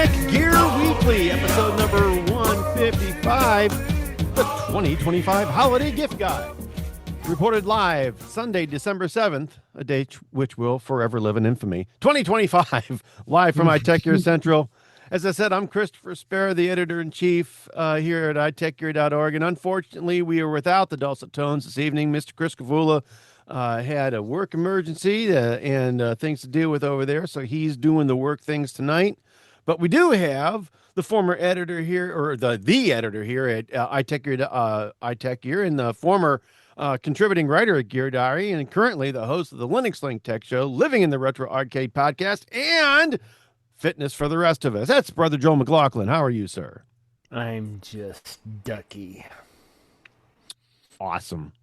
iTechGear Weekly, episode number 155, the 2025 Holiday Gift Guide. Reported live Sunday, December 7th, a date which will forever live in infamy. 2025, live from iTechGear Central. As I said, I'm Christopher Spera, the editor-in-chief here at iTechGear.org, and unfortunately, we are without the dulcet tones this evening. Mr. Chris Gavula had a work emergency and things to deal with over there, so he's doing the work things tonight. But we do have the former editor here, or the editor here at iTechGear, and the former contributing writer at Gear Diary, and currently the host of the Linux Link Tech Show, Living in the Retro Arcade podcast, and fitness for the rest of us. That's Brother Joel McLaughlin. How are you, sir? I'm just ducky. Awesome.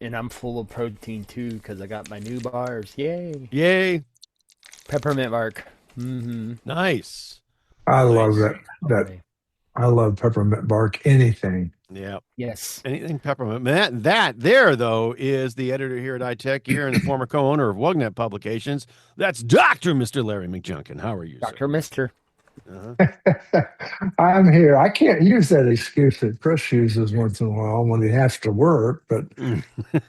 And I'm full of protein, too, because I got my new bars. Yay. Yay. Peppermint bark. Mm-hmm. Nice. I love that. I love peppermint bark. Anything. Yeah. Yes. Anything peppermint. That there, though, is the editor here at iTechGear and the former co-owner of WUGNET Publications. That's Dr. Mr. Larry McJunkin. How are you, Dr. sir? Mister. I'm here. I can't use that excuse that Chris uses once in a while when he has to work, but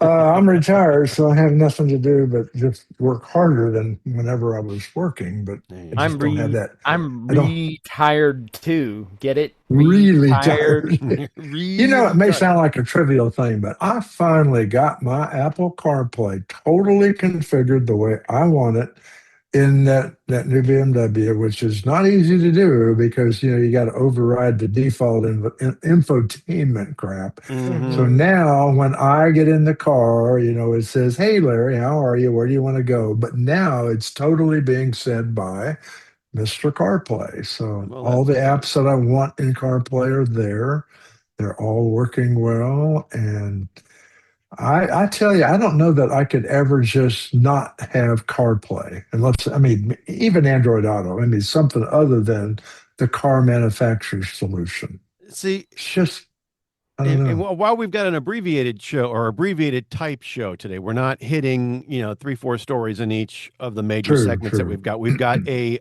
I'm retired, so I have nothing to do but just work harder than whenever I was working. But I just don't have that. I'm retired too. Get it? Really tired. Really You know, it may sound like a trivial thing, but I finally got my Apple CarPlay totally configured the way I want it in that new BMW, which is not easy to do because, you got to override the default infotainment crap. Mm-hmm. So now when I get in the car, it says, "Hey, Larry, how are you? Where do you want to go?" But now it's totally being said by Mr. CarPlay. So all the apps that I want in CarPlay are there. They're all working well. And I tell you, I don't know that I could ever just not have CarPlay even Android Auto, something other than the car manufacturer's solution. See, it's just, I don't know. And while we've got an abbreviated show or abbreviated type show today, we're not hitting, 3-4 stories in each of the major segments that we've got. We've got a,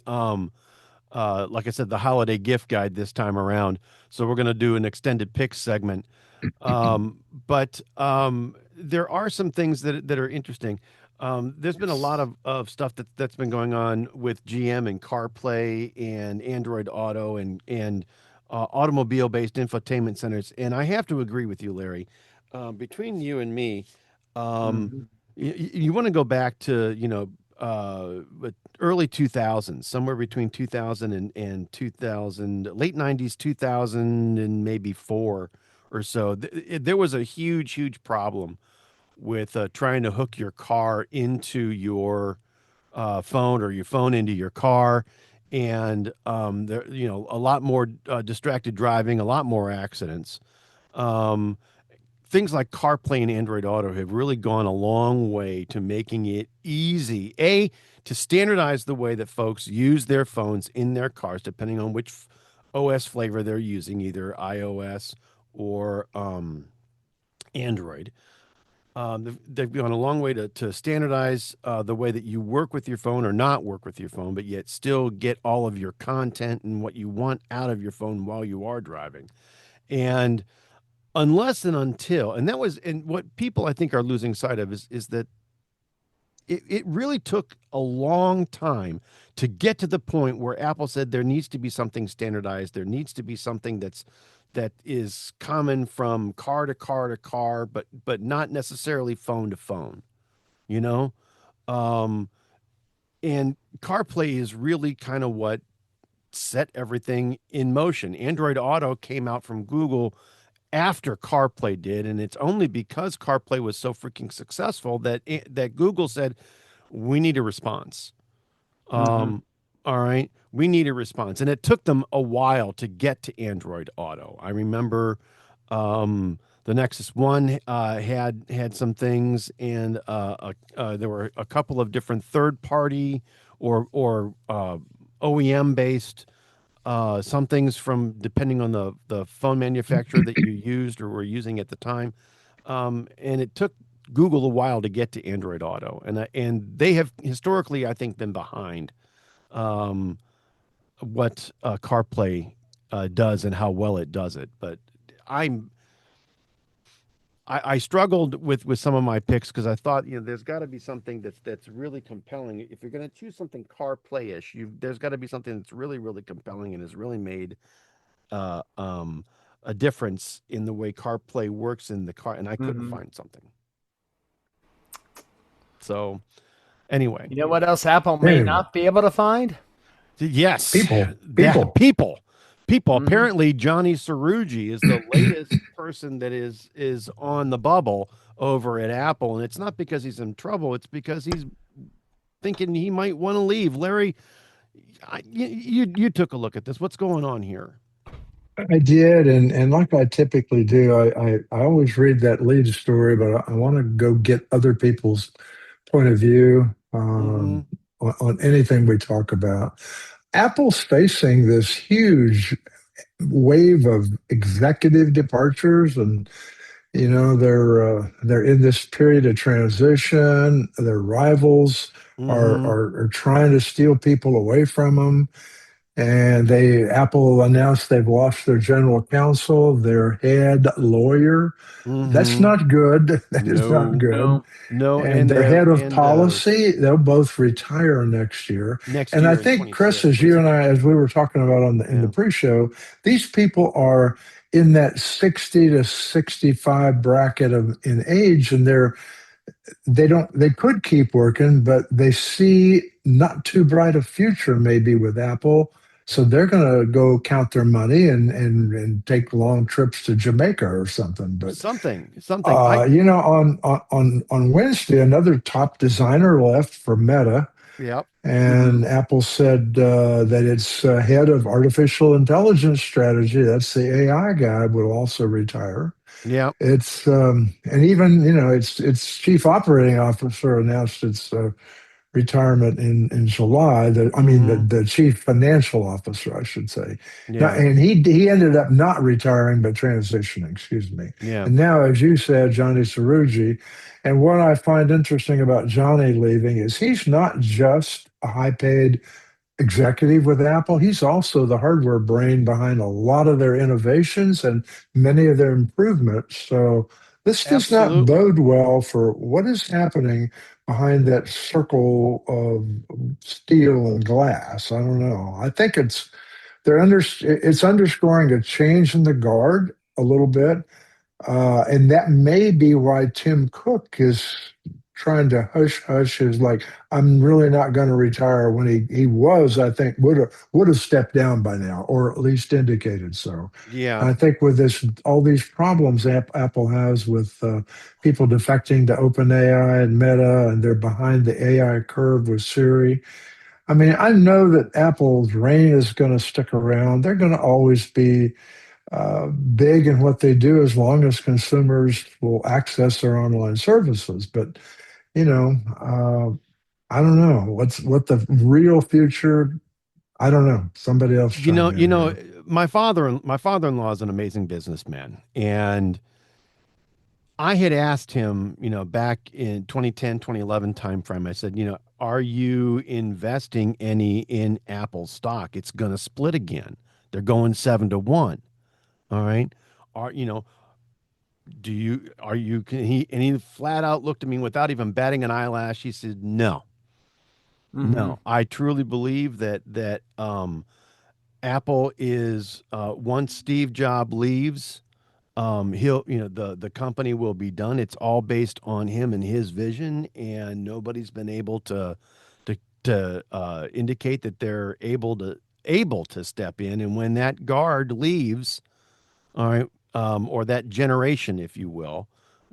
like I said, the holiday gift guide this time around. So we're going to do an extended picks segment. But there are some things that are interesting. There's been a lot of stuff that's been going on with GM and CarPlay and Android Auto and automobile-based infotainment centers. And I have to agree with you, Larry. Between you and me, you want to go back to, early 2000s, somewhere between 2000 and 2000, late 90s, 2000, and maybe 4 or so. There was a huge problem with trying to hook your car into your phone or your phone into your car. And there, a lot more distracted driving, a lot more accidents. Things like CarPlay and Android Auto have really gone a long way to making it easy, to standardize the way that folks use their phones in their cars, depending on which OS flavor they're using, either iOS or Android. They've gone a long way to standardize the way that you work with your phone or not work with your phone, but yet still get all of your content and what you want out of your phone while you are driving. And unless and until, and what people I think are losing sight of is that it really took a long time to get to the point where Apple said there needs to be something standardized. There needs to be something that is common from car to car to car, but not necessarily phone to phone, And CarPlay is really kind of what set everything in motion. Android Auto came out from Google after CarPlay did, and it's only because CarPlay was so freaking successful that Google said, we need a response. All right, we need a response. And it took them a while to get to Android Auto. I remember the Nexus One had some things, and there were a couple of different third-party or OEM-based some things from depending on the phone manufacturer that you used or were using at the time. And it took Google a while to get to Android Auto, and they have historically, I think, been behind CarPlay does and how well it does it. But I'm I struggled with some of my picks because I thought, there's got to be something that's really compelling. If you're going to choose something CarPlay-ish, there's got to be something that's really compelling and has really made uh, um, a difference in the way CarPlay works in the car. And I couldn't Mm-hmm. find something. So anyway, You know what else Apple may Anyway, not be able to find? yes, people, that people. Mm-hmm. Apparently, Johnny Cerrugi is the latest person that is on the bubble over at Apple, and it's not because he's in trouble. It's because he's thinking he might want to leave. Larry, you took a look at this. What's going on here? I did, and like I typically do, I always read that lead story, but I want to go get other people's point of view Mm-hmm. on anything we talk about. Apple's facing this huge wave of executive departures, and they're in this period of transition. Their rivals Mm-hmm. are trying to steal people away from them. And Apple announced they've lost their general counsel, their head lawyer. That's Mm-hmm. not good. That is not No, good. No. no, And their head of policy, they'll both retire next year. next And I year in think, Chris, as 26, you and I, 27. as we were talking about in the Yeah. pre-show, these people are in that 60 to 65 bracket in age, and they could keep working, but they see not too bright a future maybe with Apple. So they're going to go count their money and take long trips to Jamaica or something. But Something. I on Wednesday, another top designer left for Meta, Yep. Mm-hmm. and Apple said that its head of artificial intelligence strategy, that's the AI guy, will also retire. Yep. It's and even its chief operating officer announced its retirement in July. I mean Mm-hmm. the chief financial officer, I should say. Now, Yeah. and he ended up not retiring but transitioning. Excuse me. Yeah. And now, as you said, Johnny Cerrugi. And what I find interesting about Johnny leaving is he's not just a high paid executive with Apple. He's also the hardware brain behind a lot of their innovations and many of their improvements. So this does not Absolutely. bode well for what is happening behind that circle of steel and glass. I don't know. I think it's underscoring a change in the guard a little bit, and that may be why Tim Cook is trying to hush hush his like, I'm really not going to retire, when he was, I think, would have stepped down by now, or at least indicated so. Yeah. And I think with this, all these problems Apple has with people defecting to OpenAI and Meta, and they're behind the AI curve with Siri. I mean, I know that Apple's reign is going to stick around. They're going to always be big in what they do as long as consumers will access their online services. But you know, I don't know what the real future. I don't know. Somebody else You chime know, in you know, here. my father-in-law is an amazing businessman, and I had asked him, back in 2010, 2011 timeframe, I said, are you investing any in Apple stock? It's going to split again. They're going 7-1. All right. Are, you know, are you, can he, and he flat out looked at me without even batting an eyelash. He said, no, Mm-hmm. no, I truly believe that Apple is, once Steve Jobs leaves, he'll, the company will be done. It's all based on him and his vision, and nobody's been able to indicate that they're able to step in. And when that guard leaves, all right, or that generation, if you will,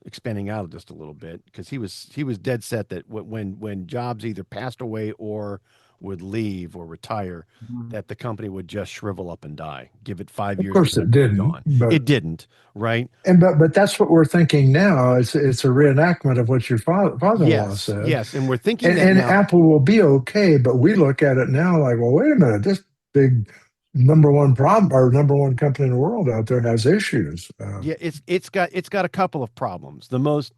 expanding out just a little bit, because he was dead set that when Jobs either passed away or would leave or retire, that the company would just shrivel up and die. Give it five Of years, course, people it would be didn't, gone. but It didn't, right? but that's what we're thinking now. It's a reenactment of what your father-in-law Yes, said. yes, and we're thinking that And now. Apple will be okay, but we look at it now like, well, wait a minute, this big number one problem or number one company in the world out there has issues. Yeah, it's got a couple of problems. The most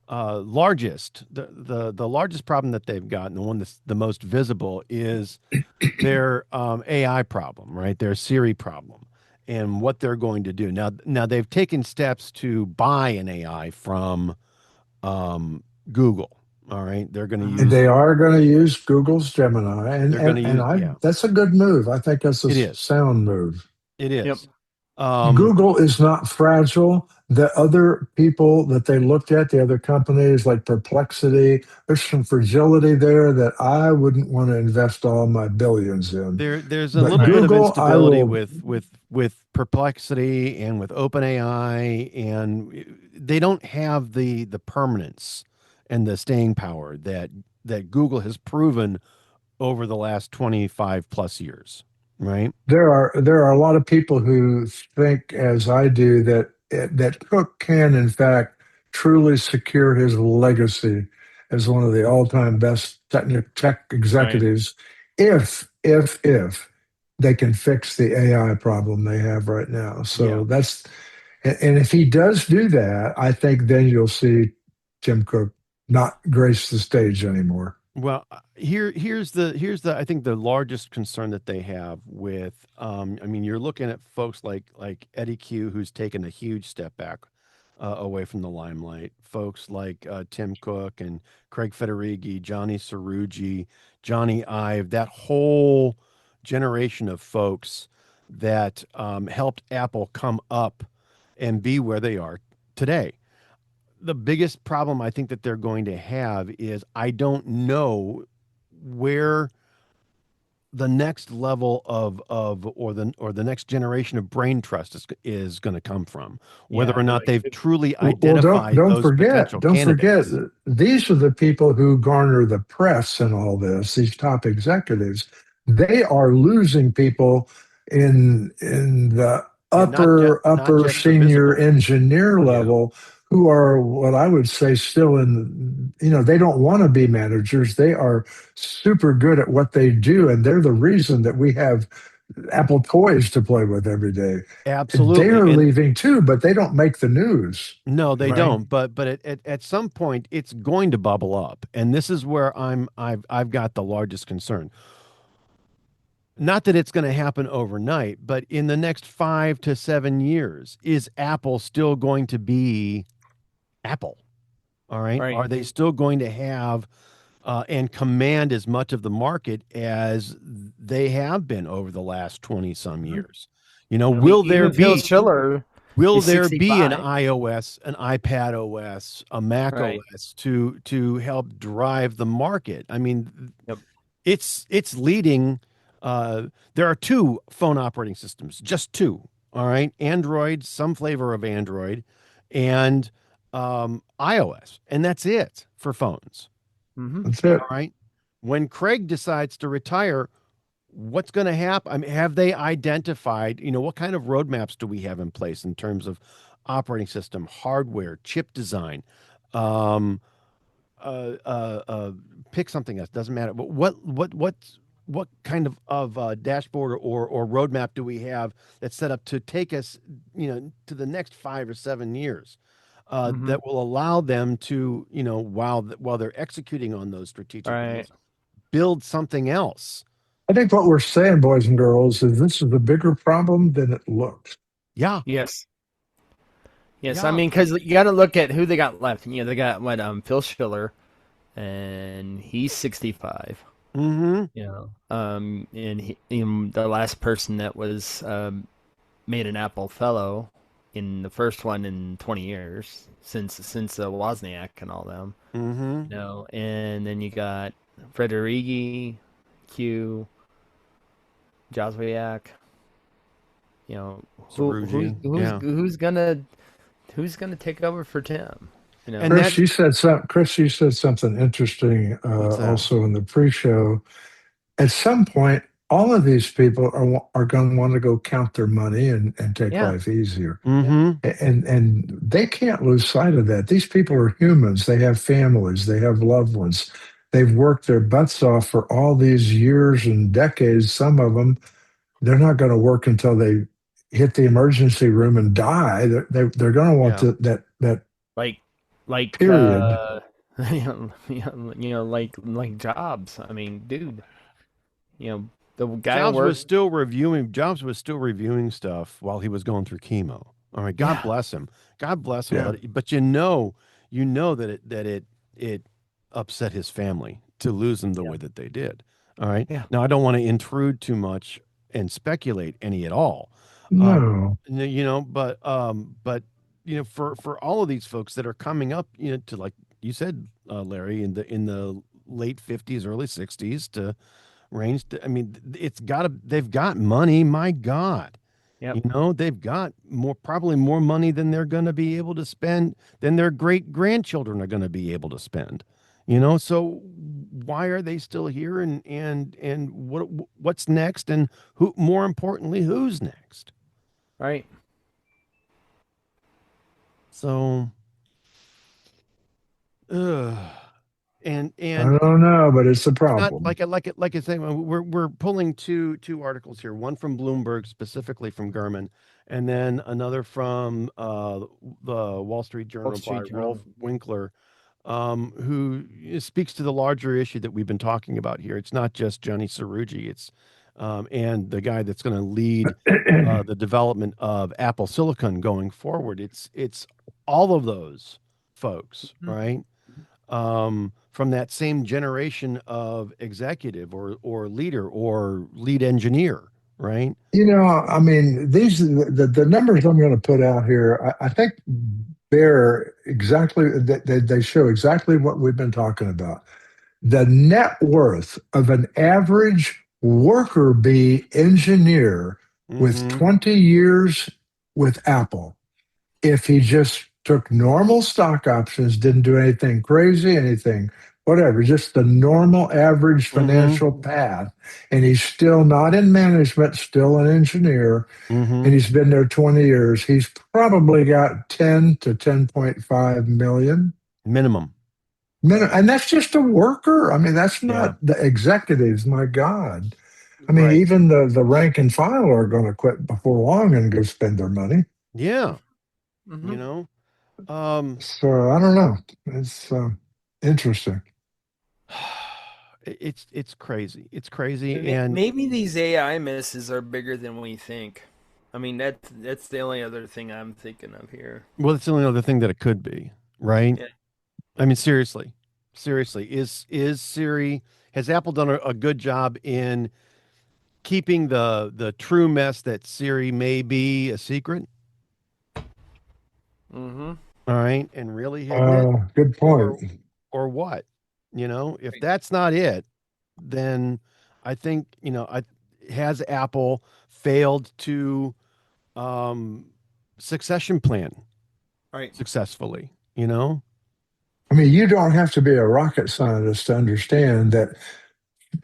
the largest problem that they've got, and the one that's the most visible, is their AI problem, right? Their Siri problem, and what they're going to do now. They've taken steps to buy an AI from Google. All right, they're going to And use they are going to use Google's Gemini, they're going to use I yeah, that's a good move. I think that's a it is. sound move. It Yep. is. Um, Google is not fragile. The other people that they looked at, the other companies like Perplexity, there's some fragility there that I wouldn't want to invest all my billions in. there's a But little bit of Google, I instability will. with Perplexity and with OpenAI, and they don't have the permanence and the staying power that Google has proven over the last 25 plus years, right? There are a lot of people who think, as I do, that Cook can, in fact, truly secure his legacy as one of the all-time best tech Right. executives, if they can fix the AI problem they have right now. Yeah. So and if he does do that, I think then you'll see Tim Cook not grace the stage anymore. Well, here's the I think the largest concern that they have with I mean, you're looking at folks like Eddie Q, who's taken a huge step back away from the limelight. Folks like Tim Cook and Craig Federighi, Johnny Cerrugi, Johnny Ive, that whole generation of folks that helped Apple come up and be where they are today. The biggest problem I think that they're going to have is I don't know where the next level of or the next generation of brain trust is going to come from, whether Yeah. or not Like, they've truly Well, identified those potential don't forget, candidates. these are the people who garner the press and all this. These top executives, they are losing people in the Yeah, not upper just the senior visible. engineer Yeah, level, who are what I would say still in. They don't want to be managers. They are super good at what they do, and they're the reason that we have Apple toys to play with every day. absolutely. They're And leaving too, but they don't make the news. no, they right. don't. But at some point, it's going to bubble up, and this is where I've got the largest concern. Not that it's going to happen overnight, but in the next 5 to 7 years, is Apple still going to be Apple? All right. Right. Are they still going to have and command as much of the market as they have been over the last 20 some Mhm. years? You know, I mean, will there even Phil be Schiller will is there be an 65. iOS, an iPad OS, a Mac Right. OS to help drive the market? I mean, Yep. it's leading. There are two phone operating systems, just two. All right, Android, some flavor of Android, and iOS, and that's it for phones. Mm-hmm. That's it. All right. When Craig decides to retire, what's going to happen? I mean, have they identified, what kind of roadmaps do we have in place in terms of operating system, hardware, chip design? Um, uh, uh, uh, Pick something else. Doesn't matter. But what kind of dashboard or roadmap do we have that's set up to take us, to the next 5 or 7 years, Mm-hmm. that will allow them to, while they're executing on those strategic Right. goals, build something else. I think what we're saying, boys and girls, is this is a bigger problem than it looks. Yeah, Yes. Yes. I yeah. mean, because you got to look at who they got left. They got Phil Schiller, and he's 65. Mm-hmm. And the last person that was made an Apple Fellow in the first one in 20 years since Wozniak and all them. Mm-hmm. And then you got Federighi, Q, Joswiak. Saruji. Yeah. Who's gonna take over for Tim? And that's Chris, you said something interesting what's that? also in the pre-show. At some point, all of these people are going to want to go count their money and take Yeah, life easier. yeah, Mm-hmm. And they can't lose sight of that. These people are humans. They have families. They have loved ones. They've worked their butts off for all these years and decades. Some of them, they're not going to work until they hit the emergency room and die. They're going to want Yeah. that like like Period. like Jobs. I mean, dude, the guy Jobs was worked. still reviewing. Jobs was still reviewing stuff while he was going through chemo. All right, God Yeah, bless him. God bless him. Yeah. But you know that it upset his family to lose him the yeah, way that they did. All right. yeah. Now I don't want to intrude too much and speculate any at all. Um, No. but for all of these folks that are coming up, to like you said, Larry, in the late 50s, early 60s to range. I mean, they've got money. My God, Yep. they've got probably more money than they're going to be able to spend, than their great grandchildren are going to be able to spend. So why are they still here? And what's next? And more importantly, who's next? Right. So, ugh. and I and don't know, but it's a it's not problem. like I say, we're pulling two articles here, one from Bloomberg, specifically from Gurman, and then another from the Wall Street Wall Journal by Street Rolf Journal. Winkler, who speaks to the larger issue that we've been talking about here. It's not just Johnny Cerrugi, it's and the guy that's going to lead the development of Apple Silicon going forward. It's all of those folks, Mhm. right? From that same generation of executive or leader or lead engineer, right? I mean, the numbers I'm going to put out here, I think bear exactly that they show exactly what we've been talking about. The net worth of an average worker bee engineer with Mm-hmm. 20 years with Apple, if he just took normal stock options, didn't do anything crazy, anything, whatever, just the normal average Mm-hmm. financial path, and he's still not in management, still an engineer, Mm-hmm. and he's been there 20 years, he's probably got 10 to 10.5 million. Minimum. And that's just a worker. I mean, that's Yeah. not the executives, my God. I mean, Right. even the rank and file are going to quit before long and go spend their money. Yeah. You Hmm. know. Um So I don't know. It's interesting. it's crazy. It's crazy. And Maybe these AI misses are bigger than we think. I mean, that's the only other thing I'm thinking of here. well, it's the only other thing that it could be, right? Yeah. I mean, seriously. Seriously. Is Siri, has Apple done a good job in keeping the true mess that Siri may be a secret? Mm-hmm. All right, and really hidden it, Good point. or what? If that's not it, then I think, has Apple failed to um succession plan Right. successfully, you know? I mean, you don't have to be a rocket scientist to understand that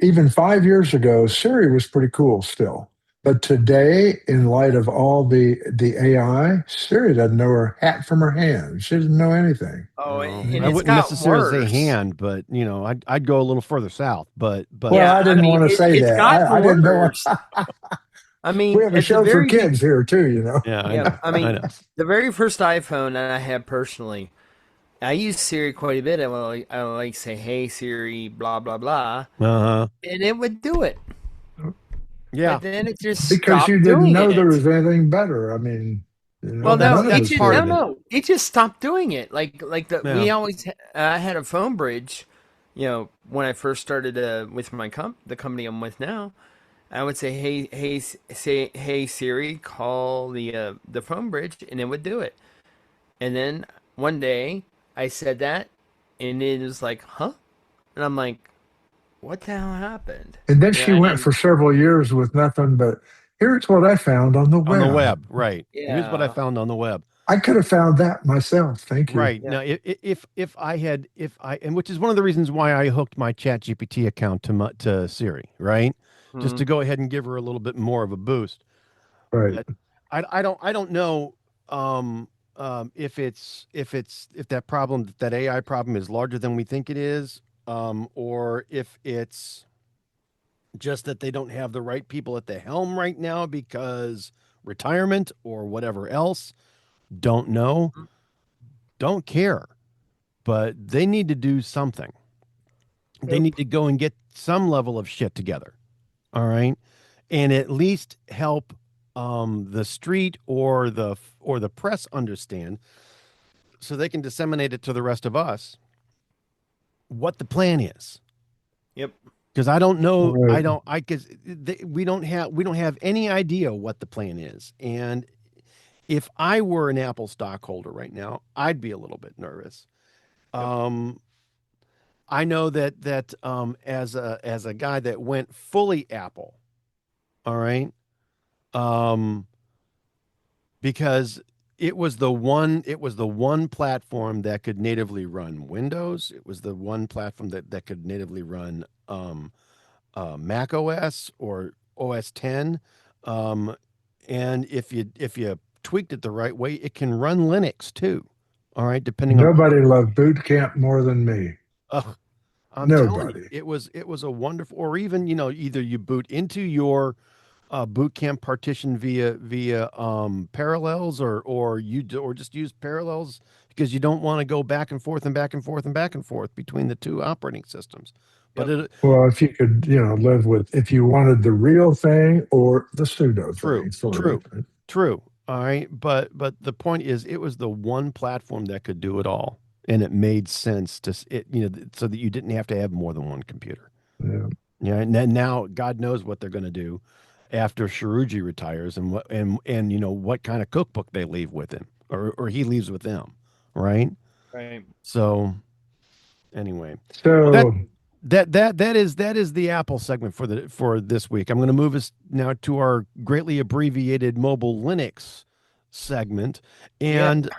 even 5 years ago, Siri was pretty cool still. But today, in light of all the AI, Siri doesn't know her hat from her hand. She doesn't know anything. Oh, Well, and I it's wouldn't got necessarily say worse. hand, but I'd go a little further south. But Well, Yeah, I I didn't mean, want to say it's that. gotten I didn't know. worse. I We mean, have a at the show for very kids here too. yeah, I yeah, know. I I mean, know. the very first iPhone that I had personally, I use Siri quite a bit. I would like say, "Hey Siri," blah blah blah, Uh-huh. and it would do it. Yeah. But then it just Because you stopped didn't doing know there it. was anything better. I mean, Well, that's No, none of it that's us just part no of did. it. no, it just stopped doing it. Like the Yeah. we always I had a phone bridge, when I first started with the company I'm with now. I would say, hey Siri, call the phone bridge, and it would do it. And then one day I said that, and it was like, huh? And I'm like, what the hell happened? And then she Yeah, went and for several years with nothing but here's what I found on the On the web. web, right. Here's what I yeah, found on the web. I could have found that myself. Thank you. Right. yeah. Now, if I had if I and which is one of the reasons why I hooked my Chat GPT account to Siri, right? Just Hmm. to go ahead and give her a little bit more of a boost. Right. But I don't know if that problem, that AI problem, is larger than we think it is, or if it's just that they don't have the right people at the helm right now because retirement or whatever else. Don't know. Don't care. but they need to do something. They Yep. need to go and get some level of shit together. All right. And at least help the street or the press understand so they can disseminate it to the rest of us what the plan is. Yep. Because I don't know, Right. because we don't have any idea what the plan is. And if I were an Apple stockholder right now, I'd be a little bit nervous. Yep. Um, I know that as a guy that went fully Apple, all right, um, because it was the one platform that could natively run Windows. It was the one platform that could natively run Mac OS or OS 10. Um, and if you tweaked it the right way, it can run Linux too. All right, depending on what. Nobody loved boot camp more than me. Ugh, I'm telling you, Nobody. it was a wonderful. Or even either you boot into your boot camp partition via parallels or just use parallels because you don't want to go back and forth and back and forth and back and forth between the two operating systems. But Yep. it Well, if you could, live with, if you wanted the real thing or the pseudo true, thing, sort true, of. true. All right, but the point is, it was the one platform that could do it all, and it made sense so that you didn't have to have more than one computer. Yeah. Yeah, and then now God knows what they're going to do after Sharuji retires, and what kind of cookbook they leave with him, or he leaves with them, right? Right. So anyway, well, So, that is the Apple segment for this week. I'm going to move us now to our greatly abbreviated mobile Linux segment, Yep. and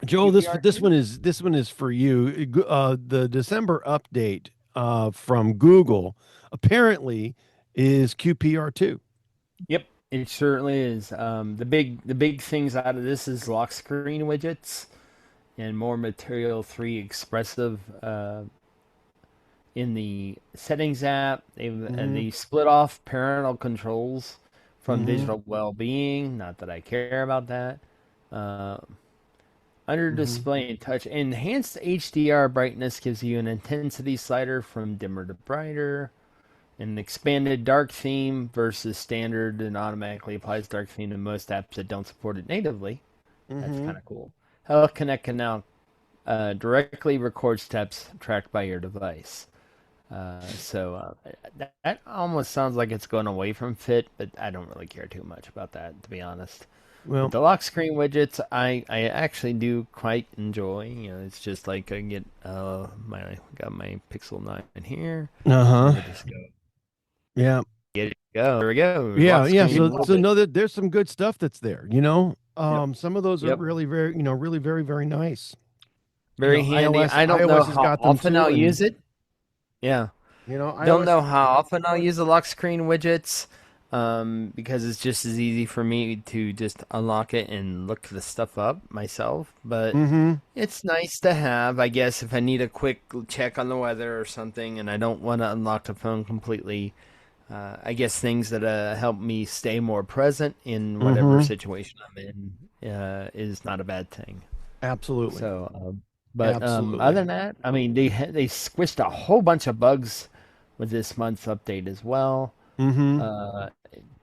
Joel, QPR this two. one is for you. The December update from Google apparently is QPR2. Yep. It certainly is. The big things out of this is lock screen widgets and more Material 3 expressive in the settings app. Mm-hmm. They split off parental controls from Mm-hmm. digital well-being. Not that I care about that. Uh, Under Mm-hmm. display and touch, enhanced HDR brightness gives you an intensity slider from dimmer to brighter. An expanded dark theme versus standard and automatically applies dark theme to most apps that don't support it natively. That's Mm-hmm. kind of cool. Health Connect can now directly record steps tracked by your device. That almost sounds like it's going away from Fit, but I don't really care too much about that, to be honest. But Well, the lock screen widgets, I actually do quite enjoy. It's just like I get got my Pixel 9 in here. uh-huh. And I just Yeah. get it. Go. There we go. Yeah, Lock yeah. screen So widget. know that there's some good stuff that's there. Yep. Some of those are Yep. really very, really very, very nice. Very handy. I don't know iOS has how got them often too, I'll and use it. Yeah. Don't iOS. know how often I'll use the lock screen widgets because it's just as easy for me to just unlock it and look the stuff up myself. But Mm-hmm. it's nice to have, I guess, if I need a quick check on the weather or something and I don't want to unlock the phone completely. I guess things that help me stay more present in whatever Mm-hmm. situation I'm in is not a bad thing. Absolutely. So, but other Absolutely. than that, I mean, they squished a whole bunch of bugs with this month's update as well. Mm-hmm. Uh,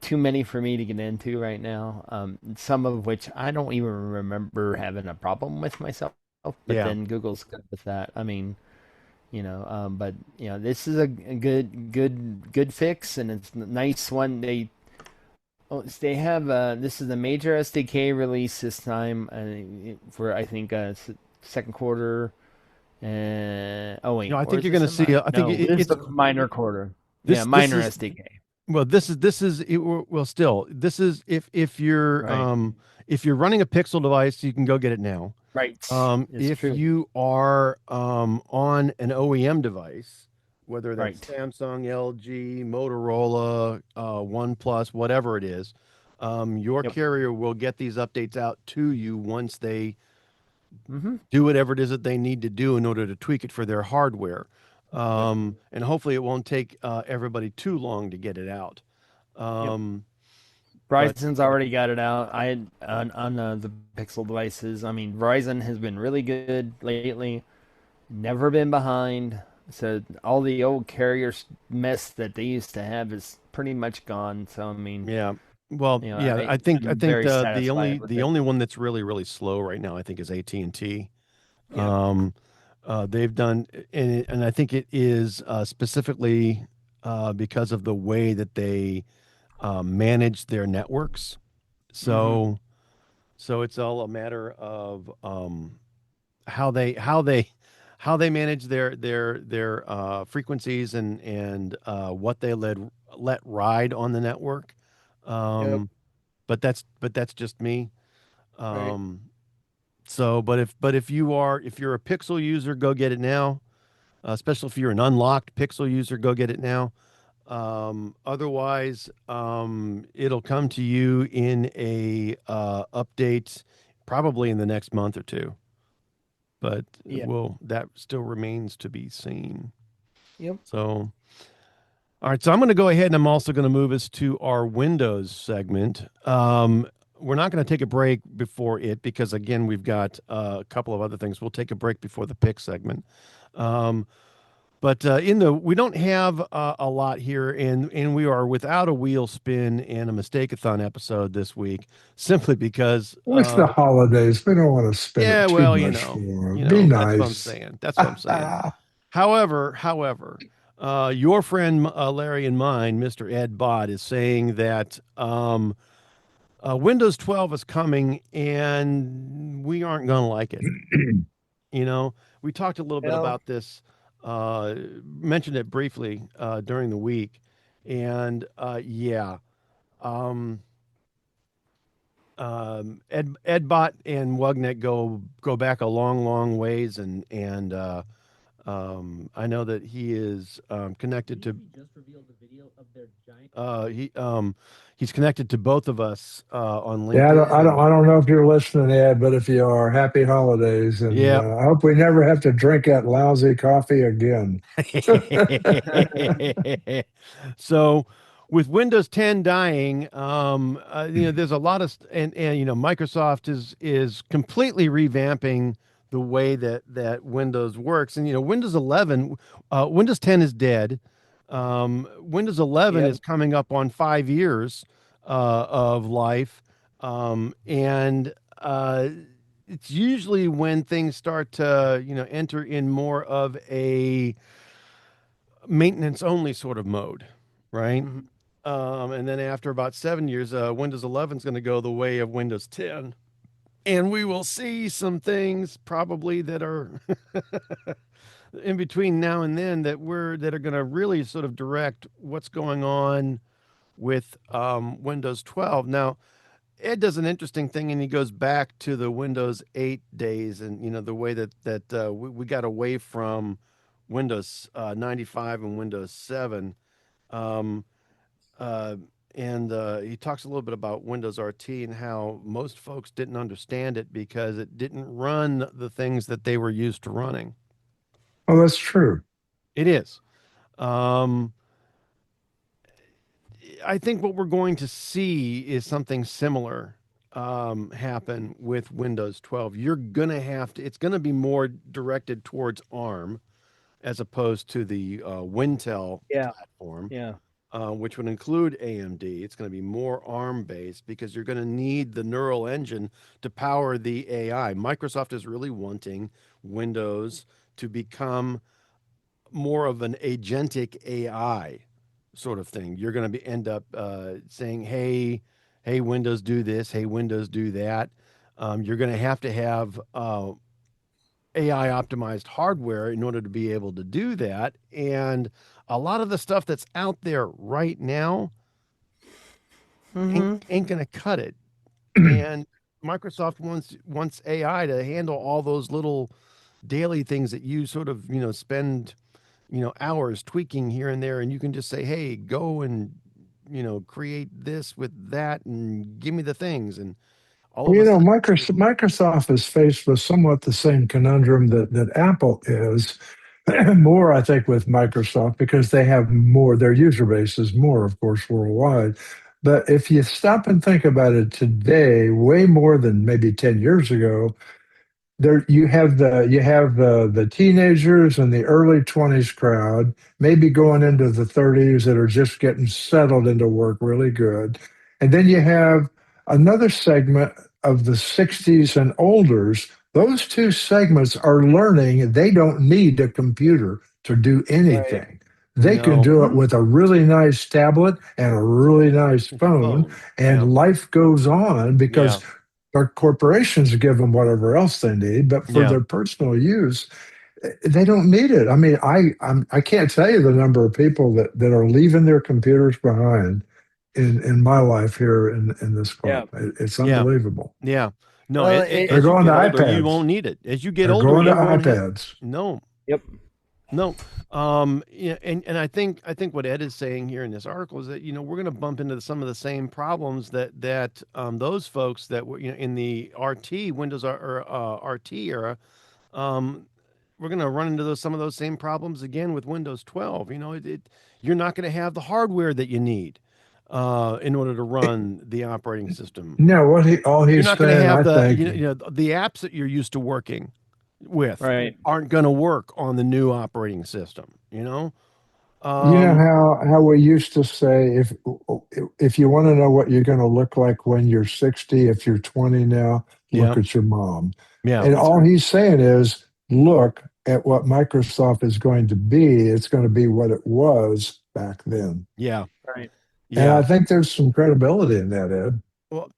Too many for me to get into right now. Some of which I don't even remember having a problem with myself. But Yeah. then Google's good with that. I mean, but this is a good fix, and it's a nice one. They have this is a major SDK release this time for I think second quarter. Oh wait, I or think is you're this going to a see. I think no? This is it's the minor quarter. Yeah, this minor is SDK. well. This is well. Still, this is Right, if you're running a Pixel device, you can go get it now. right. It's If true. you are on an OEM device, whether that's Right. Samsung, LG, Motorola, OnePlus, whatever it is, your Yep. carrier will get these updates out to you once they Mm-hmm. do whatever it is that they need to do in order to tweak it for their hardware. Yep. And hopefully it won't take everybody too long to get it out. Yep. Um, But Verizon's already got it out. On the Pixel devices. I mean, Verizon has been really good lately. Never been behind. So all the old carrier mess that they used to have is pretty much gone. So I mean, yeah, well, yeah, I I'm think very the satisfied with the it. only one that's really slow right now, I think, is AT&T. Yep. They've done, and I think it is specifically because of the way that they manage their networks. Mm-hmm. So, so it's all a matter of how they how they how they manage their frequencies and what they let ride on the network. Yep. Um, but that's just me. Right. Um, so, if you're a Pixel user, go get it now. Especially if you're an unlocked Pixel user, go get it now. Otherwise, it'll come to you in a update probably in the next month or two. But Yeah. that still remains to be seen. Yep. So, all right. So I'm going to go ahead and I'm also going to move us to our Windows segment. We're not going to take a break before it because again we've got a couple of other things. We'll take a break before the pick segment. Um, But in the we don't have a lot here, and we are without a wheel spin and a mistake-a-thon episode this week, simply because Well, it's the holidays. We don't want to spin yeah, it too well, much more. you Be know that's what I'm nice. saying. That's what I'm saying. However, your friend Larry and mine, Mr. Ed Bott, is saying that Windows 12 is coming, and we aren't going to like it. You know, we talked a little bit Well, about this, mentioned it briefly during the week, and yeah, um, Edbot and WUGNET go back a long ways, and I know that he is connected to. He's connected to both of us on Yeah, LinkedIn, and I don't know if you're listening, Ed, but if you are, happy holidays, and yeah. I hope we never have to drink that lousy coffee again. So with Windows 10 dying, there's a lot of and Microsoft is completely revamping the way that Windows works. And Windows 11, Windows 10 is dead. Windows 11 yep. is coming up on 5 years of life, and it's usually when things start to enter in more of a maintenance only sort of mode, right? Mm-hmm. And then after about 7 years, Windows 11 is going to go the way of Windows 10, and we will see some things probably that are in between now and then that are going to really sort of direct what's going on with Windows 12. Now, Ed does an interesting thing, and he goes back to the Windows 8 days, and the way that we got away from Windows 95 and Windows 7. Um, uh, and he talks a little bit about Windows RT and how most folks didn't understand it because it didn't run the things that they were used to running. Oh, that's true. It is. Um, I think what we're going to see is something similar happen with Windows 12. You're going to have to, it's going to be more directed towards ARM as opposed to the Wintel Yeah. platform, Yeah. which would include AMD. It's going to be more ARM based because you're going to need the neural engine to power the AI. Microsoft is really wanting Windows to become more of an agentic AI sort of thing. You're going to end up saying, "Hey, Windows, do this. Hey, Windows, do that." You're going to have AI optimized hardware in order to be able to do that. And a lot of the stuff that's out there right now Mm-hmm. ain't going to cut it. And Microsoft wants AI to handle all those little daily things that you sort of spend hours tweaking here and there, and you can just say, "Hey, go and create this with that, and give me the things," and all of You a know, sudden, Microsoft is faced with somewhat the same conundrum that Apple is. More, I think, with Microsoft because they have more, their user base is more, of course, worldwide. But if you stop and think about it today, way more than maybe 10 years ago, there you have the teenagers and the early 20s crowd, maybe going into the 30s that are just getting settled into work really good. And then you have another segment of the 60s and olders. Those two segments are learning they don't need a computer to do Right. anything. They can No. do it with a really nice tablet and a really nice phone, Phone. Yeah. and life goes on Yeah. because our corporations give them whatever else they need, but for Yeah. their personal use, they don't need it. I mean, I can't tell you the number of people that are leaving their computers behind in my life here in this Yeah. club. It's Yeah. unable. Yeah. No, Well, They're as you going to get older, you iPads. won't need it. As you get They're older, going to you won't have iPads. no. yep. No. Yeah, and I think what Ed is saying here in this article is that, we're going to bump into some of the same problems that those folks that were, in the RT Windows RT era, um, we're going to run into some of those same problems again with Windows 12. You're not going to have the hardware that you need in order to run the operating system. No, all You're he's not going to saying, have I the think, the apps that you're used to working with Right. aren't going to work on the new operating system. you know Um, how we used to say, if you want to know what you're going to look like when you're 60, if you're 20 now, yeah, look at your mom. yeah, And That's all right. he's saying is, look at what Microsoft is going to be. It's going to be what it was back then. yeah, Right. And yeah. I think there's some credibility in that, Ed. Well,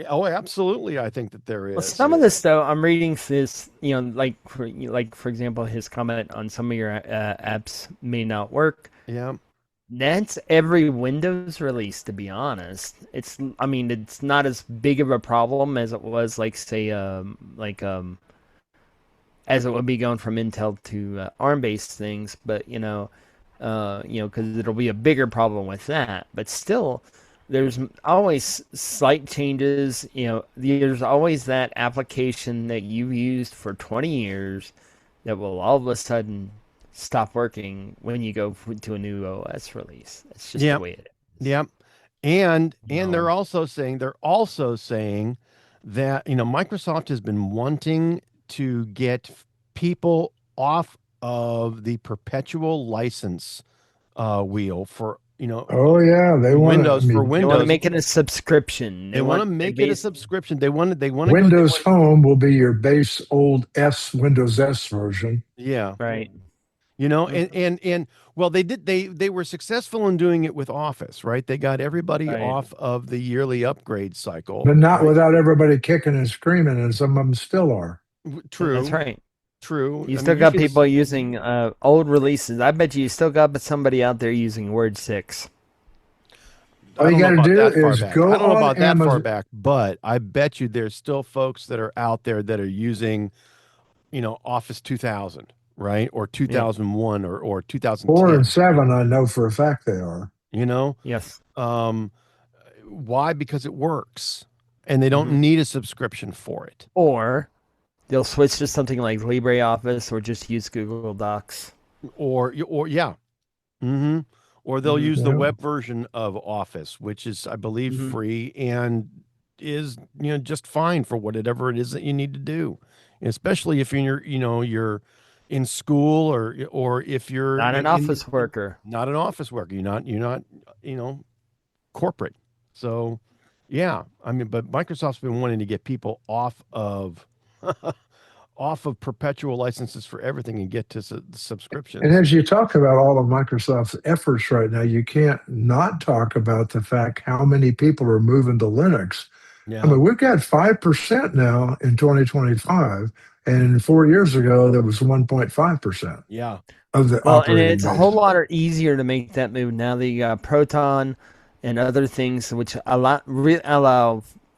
oh, absolutely. I think that there Well, is. some of this though, I'm reading this, like for example, his comment on some of your apps may not work. Yeah, That's every Windows release, to be honest. I mean, it's not as big of a problem as it was, like, say, as it would be going from Intel to ARM-based things, but because it'll be a bigger problem with that. But still, there's always slight changes. There's always that application that you've used for 20 years that will all of a sudden stop working when you go to a new OS release. It's just yeah, the way it is. yeah. And Um, they're also saying that Microsoft has been wanting to get people off of the perpetual license wheel for Oh yeah, they want to. I Windows for mean, they want to Windows. make it a subscription. They want to make it a subscription. They want to go. Windows Home will be your base old Windows S version. Yeah. Right. And well, they were successful in doing it with Office, right? They got everybody Right. off of the yearly upgrade cycle, But not right? without everybody kicking and screaming, and some of them still are. That's True, right. true. You I still mean, you got can people using old releases. I bet you still got somebody out there using Word 6. I All you don't know got to about do that far is back. I go don't know on about that far Amazon. back, but I bet you there's still folks that are out there that are using, Office 2000, right? Or Yeah. 2001 or 4 and 2010, 7, I know for a fact they are. you know? Yes. Um, why? Because it works and they don't Mhm. need a subscription for it. Or they'll switch to something like LibreOffice or just use Google Docs. Or yeah. Mm-hmm. Or they'll Mhm. use the Yeah. web version of Office, which is, I believe, Mhm. free and is, just fine for whatever it is that you need to do. Especially if you're in school or if you're Not an office worker. not an office worker. You're not, you know, corporate. So yeah, I mean, but Microsoft's been wanting to get people off of off of perpetual licenses for everything and get to And subscriptions. as you talk about all of Microsoft's efforts right now, you can't not talk about the fact how many people are moving to Linux. I Yeah. mean, we've got 5% now in 2025, and 4 years ago, there was 1.5% Yeah. of the Well, and operating it's a whole base. lot easier to make that move now that you got Proton and other things which allow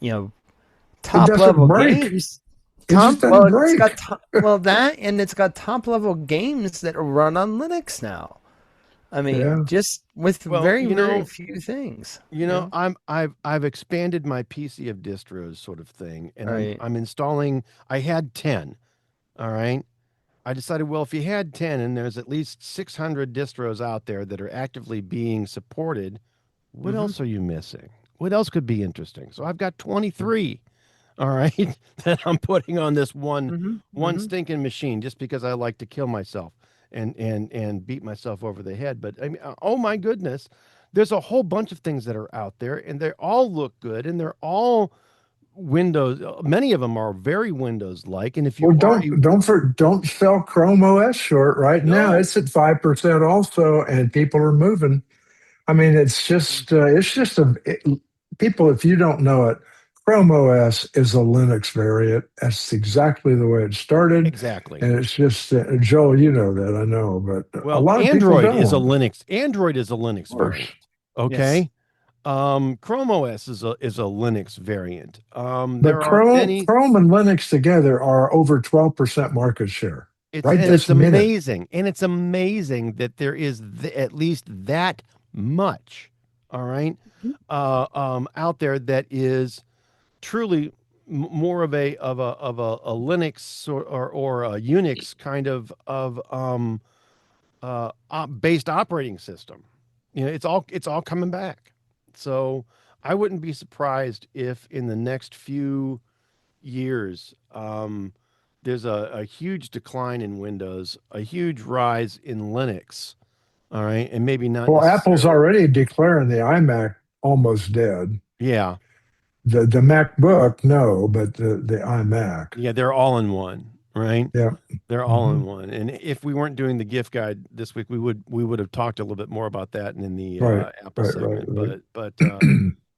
It top doesn't level break. games. It just doesn't break. It's got top level games that run on Linux now. I mean, Yeah. just with Well, very very few things. I've expanded my PC of distros sort of thing, and Right. I'm installing. I had 10. All right. I decided, well, if you had 10 and there's at least 600 distros out there that are actively being supported, What else are you missing? What else could be interesting? So I've got 23, all right, that I'm putting on this one stinking machine just because I like to kill myself and beat myself over the head. But I mean, oh my goodness, there's a whole bunch of things that are out there, and they all look good, and they're all Windows. Many of them are very Windows-like, and if you Well, are don't sell Chrome OS short right now. no It's at 5% also, and people are moving. I mean, people. If you don't know it, Chrome OS is a Linux variant. That's exactly the way it started, exactly. and it's just Joel. You know that, I know, but a Well, lot of people don't. Android is a Linux Of course. variant. Okay. Chrome OS is a Linux variant. But There are many. Chrome and Linux together are over 12% market share right It's this minute. amazing, and it's amazing that there is at least that much. All right, out there that is truly more of a Linux or a Unix kind of based operating system. You know, it's all coming back. So I wouldn't be surprised if in the next few years there's a huge decline in Windows, a huge rise in Linux. All right, and maybe not Well, Apple's necessarily. already declaring the iMac almost dead. Yeah, The MacBook, no, but the iMac. yeah, they're all in one, right? Yeah. They're all Hmm. in one. And if we weren't doing the gift guide this week, we would have talked a little bit more about that in the Right. Apple Right. Right. segment. Right. But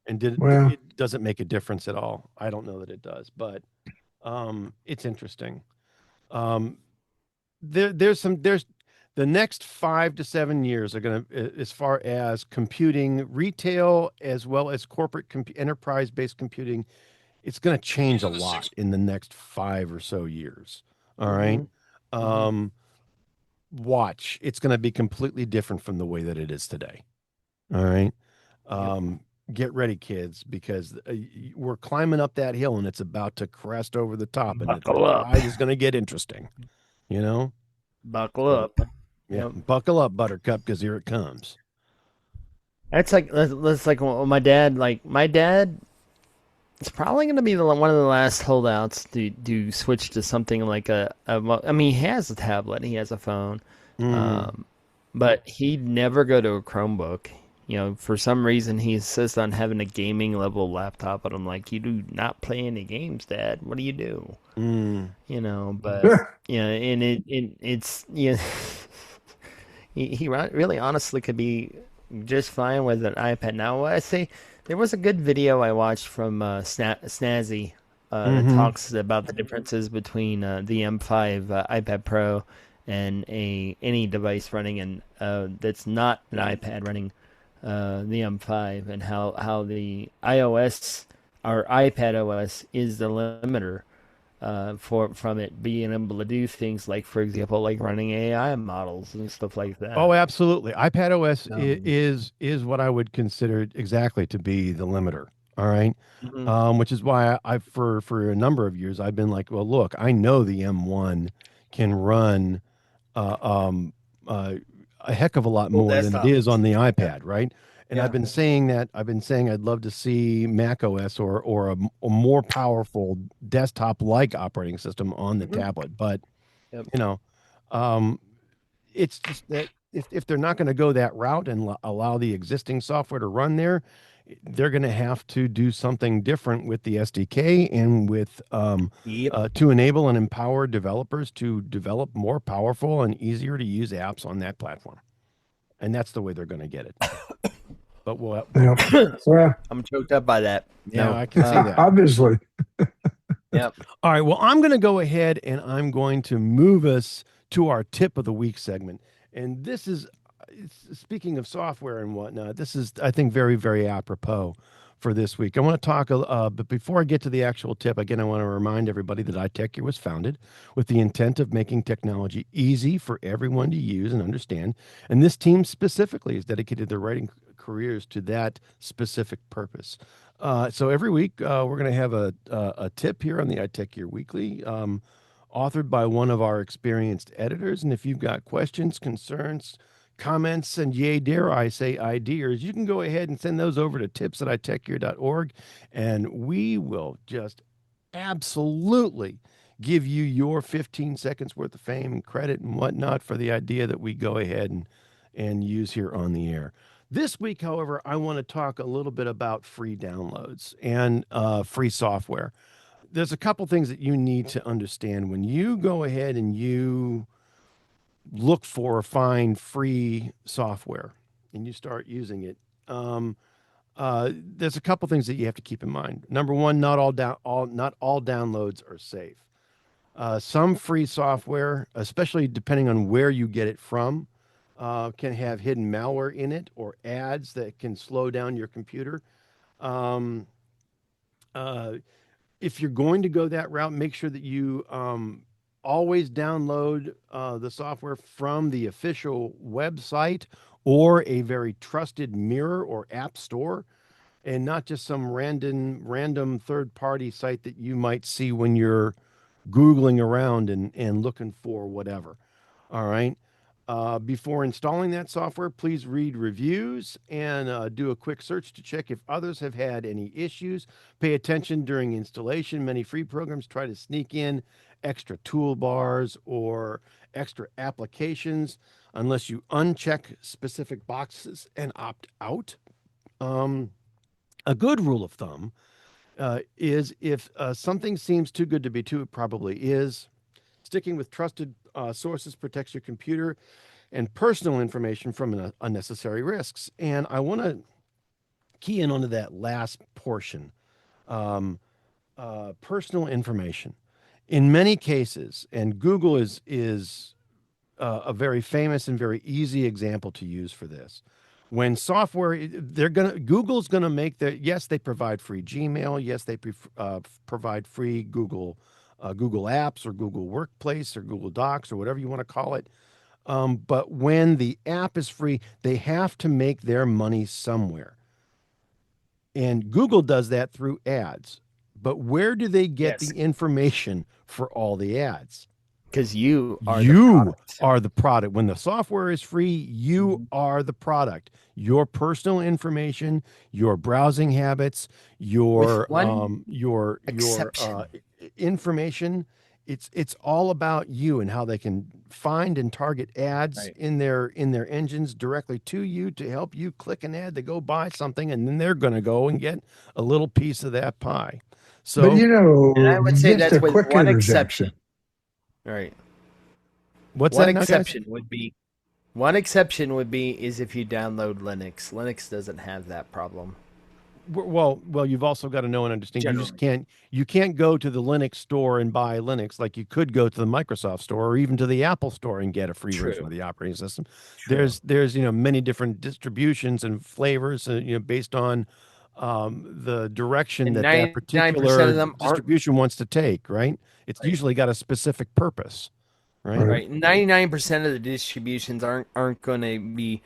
and Well, it doesn't make a difference at all. I don't know that it does, but it's interesting. Um, there's the next 5 to 7 years are going to, as far as computing, retail as well as corporate enterprise based computing, it's going to change a lot in the next 5 or so years. All right. Um, Watch, it's going to be completely different from the way that it is today. All right. Um, get ready, kids, because we're climbing up that hill and it's about to crest over the top, and the Buckle up. ride is going to get interesting. You know. Buckle So, up. yeah, Yep. buckle up, Buttercup, because here it comes. That's like my dad. Like my dad is probably going to be one of the last holdouts to switch to something like I mean, he has a tablet, he has a phone, Mm. but he'd never go to a Chromebook. You know, for some reason he insists on having a gaming level laptop, but I'm like, you do not play any games, Dad. What do you do? Mm. You know, but yeah, and it's he really honestly could be just fine with an iPad. Now, I say there was a good video I watched from Snazzy that Hmm. talks about the differences between the M5 iPad Pro and any device running that's not an iPad running the M5, and how the iOS or iPad OS is the limiter from it being able to do things like, for example, like running AI models and stuff like Oh, that. absolutely. iPad OS Um, is what I would consider exactly to be the limiter. All right. mhm. Which is why I for a number of years I've been like, well, look, I know the M1 can run uh, um, uh, a heck of a lot Full more than it desktop. is on the Yeah. iPad, right? And I've Yeah. been saying that. I've been saying I'd love to see Mac OS or a more powerful desktop like operating system on the Hmm. tablet. But Yep. you know, um, it's just that if they're not going to go that route and allow the existing software to run there, they're going to have to do something different with the SDK and with Yep. to enable and empower developers to develop more powerful and easier to use apps on that platform. And that's the way they're going to get it. But yeah. Well, I'm choked up by that. yeah, No. I can see that. obviously. Yep. All right. Well, I'm going to go ahead and I'm going to move us to our tip of the week segment. And this is, speaking of software and whatnot, this is, I think, very, very apropos for this week. I want to talk, but before I get to the actual tip, again, I want to remind everybody that iTechGear was founded with the intent of making technology easy for everyone to use and understand. And this team specifically is dedicated their writing careers to that specific purpose. So every week we're going to have a tip here on the iTechGear Weekly, authored by one of our experienced editors. And if you've got questions, concerns, comments, and yea, dare I say, ideas, you can go ahead and send those over to tips@iTechGear.org, and we will just absolutely give you your 15 seconds worth of fame and credit and whatnot for the idea that we go ahead and use here on the air. This week, however, I want to talk a little bit about free downloads and free software. There's a couple things that you need to understand when you go ahead and you look for or find free software and you start using it. There's a couple things that you have to keep in mind. Number one, not all downloads are safe. Some free software, especially depending on where you get it from, can have hidden malware in it or ads that can slow down your computer. If you're going to go that route, make sure that you always download the software from the official website or a very trusted mirror or app store, and not just some random third-party site that you might see when you're Googling around and looking for whatever. All right. Before installing that software, please read reviews and do a quick search to check if others have had any issues. Pay attention during installation. Many free programs try to sneak in extra toolbars or extra applications unless you uncheck specific boxes and opt out. A good rule of thumb is if something seems too good to be true, it probably is. Sticking with trusted sources protects your computer and personal information from unnecessary risks. And I want to key in onto that last portion. Personal information. In many cases, and Google is a very famous and very easy example to use for this. When software, Google's gonna make yes, they provide free Gmail, yes, they provide free Google Apps or Google Workplace or Google Docs or whatever you want to call it. But when the app is free, they have to make their money somewhere. And Google does that through ads. But where do they get the information for all the ads? Because you are the product. When the software is free, you are the product. Your personal information, your browsing habits, your information. It's all about you and how they can find and target ads in their engines directly to you to help you click an ad to go buy something, and then they're going to go and get a little piece of that pie. So, but and I would say just that's a with quick one interjection. exception. Right. What's one that now, exception guys? would be one exception would be is if you download Linux. Linux doesn't have that problem. Well, you've also got to know and understand. Generally. You can't go to the Linux store and buy Linux like you could go to the Microsoft store or even to the Apple store and get a free version of the operating system. True. There's many different distributions and flavors based on the direction And that 99% particular of them distribution wants to take. Right? It's usually got a specific purpose. Right. Right. 99% of the distributions aren't going to be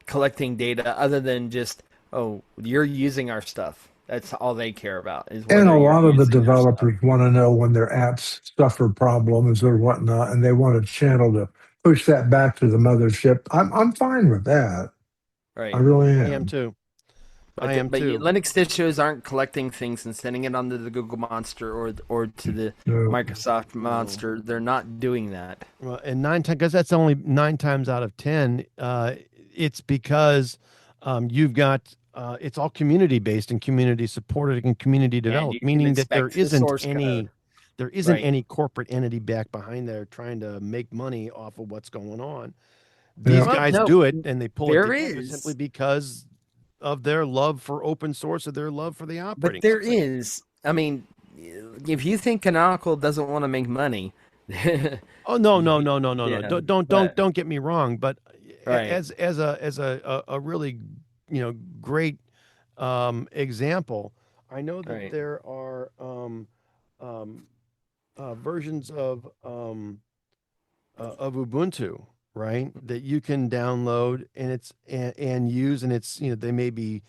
collecting data other than just, oh, you're using our stuff. That's all they care about. And a lot of the developers want to know when their apps suffer problems or whatnot, and they want a channel to push that back to the mothership. I'm fine with that. Right. I really am. I am too. But Linux distros aren't collecting things and sending it onto the Google monster or to the Microsoft monster. They're not doing that. Well, and because that's only 9 times out of 10. It's because you've got it's all community based and community supported and community developed, meaning that there isn't any corporate entity back behind there trying to make money off of what's going on. These guys do it, and they pull it together simply because of their love for open source or their love for the operating system. But there is, I mean, if you think Canonical doesn't want to make money, oh no, don't get me wrong, but as a really great example, I know that there are versions of Ubuntu, right, that you can download and use, and it's they may be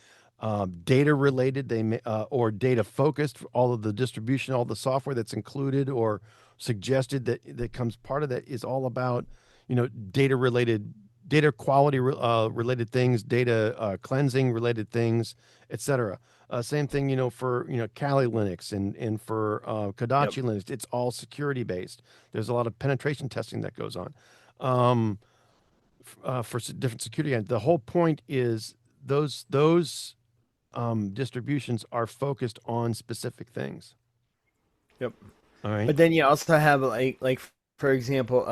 data related, they may or data focused. All of the distribution, all the software that's included or suggested that comes part of that is all about data quality related things, data cleansing related things, etc. Same thing, for Kali Linux and for Yep. Kodachi Linux. It's all security based. There's a lot of penetration testing that goes on um, for different security. And the whole point is those distributions are focused on specific things. Yep. All right. But then you also have like for example,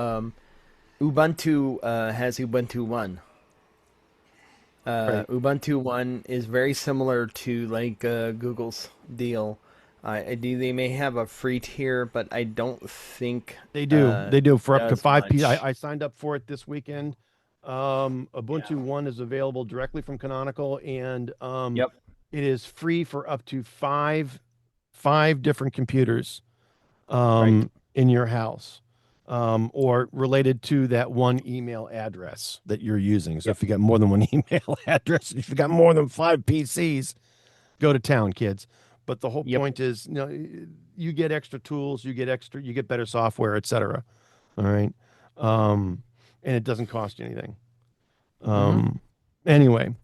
Ubuntu has Ubuntu One. Right. Ubuntu One is very similar to like Google's deal. They may have a free tier, but I don't think They do. They do for up to does 5 P. much. I signed up for it this weekend. Ubuntu One is available directly from Canonical, and Yep. it is free for up to five different computers Right. in your house, or related to that one email address that you're using. So Yep. if you got more than one email address, if you got more than 5 PCs, go to town, kids. But the whole Yep. point is, you get extra tools, you get better software, etc. All right, and it doesn't cost you anything. Mm-hmm. Anyway,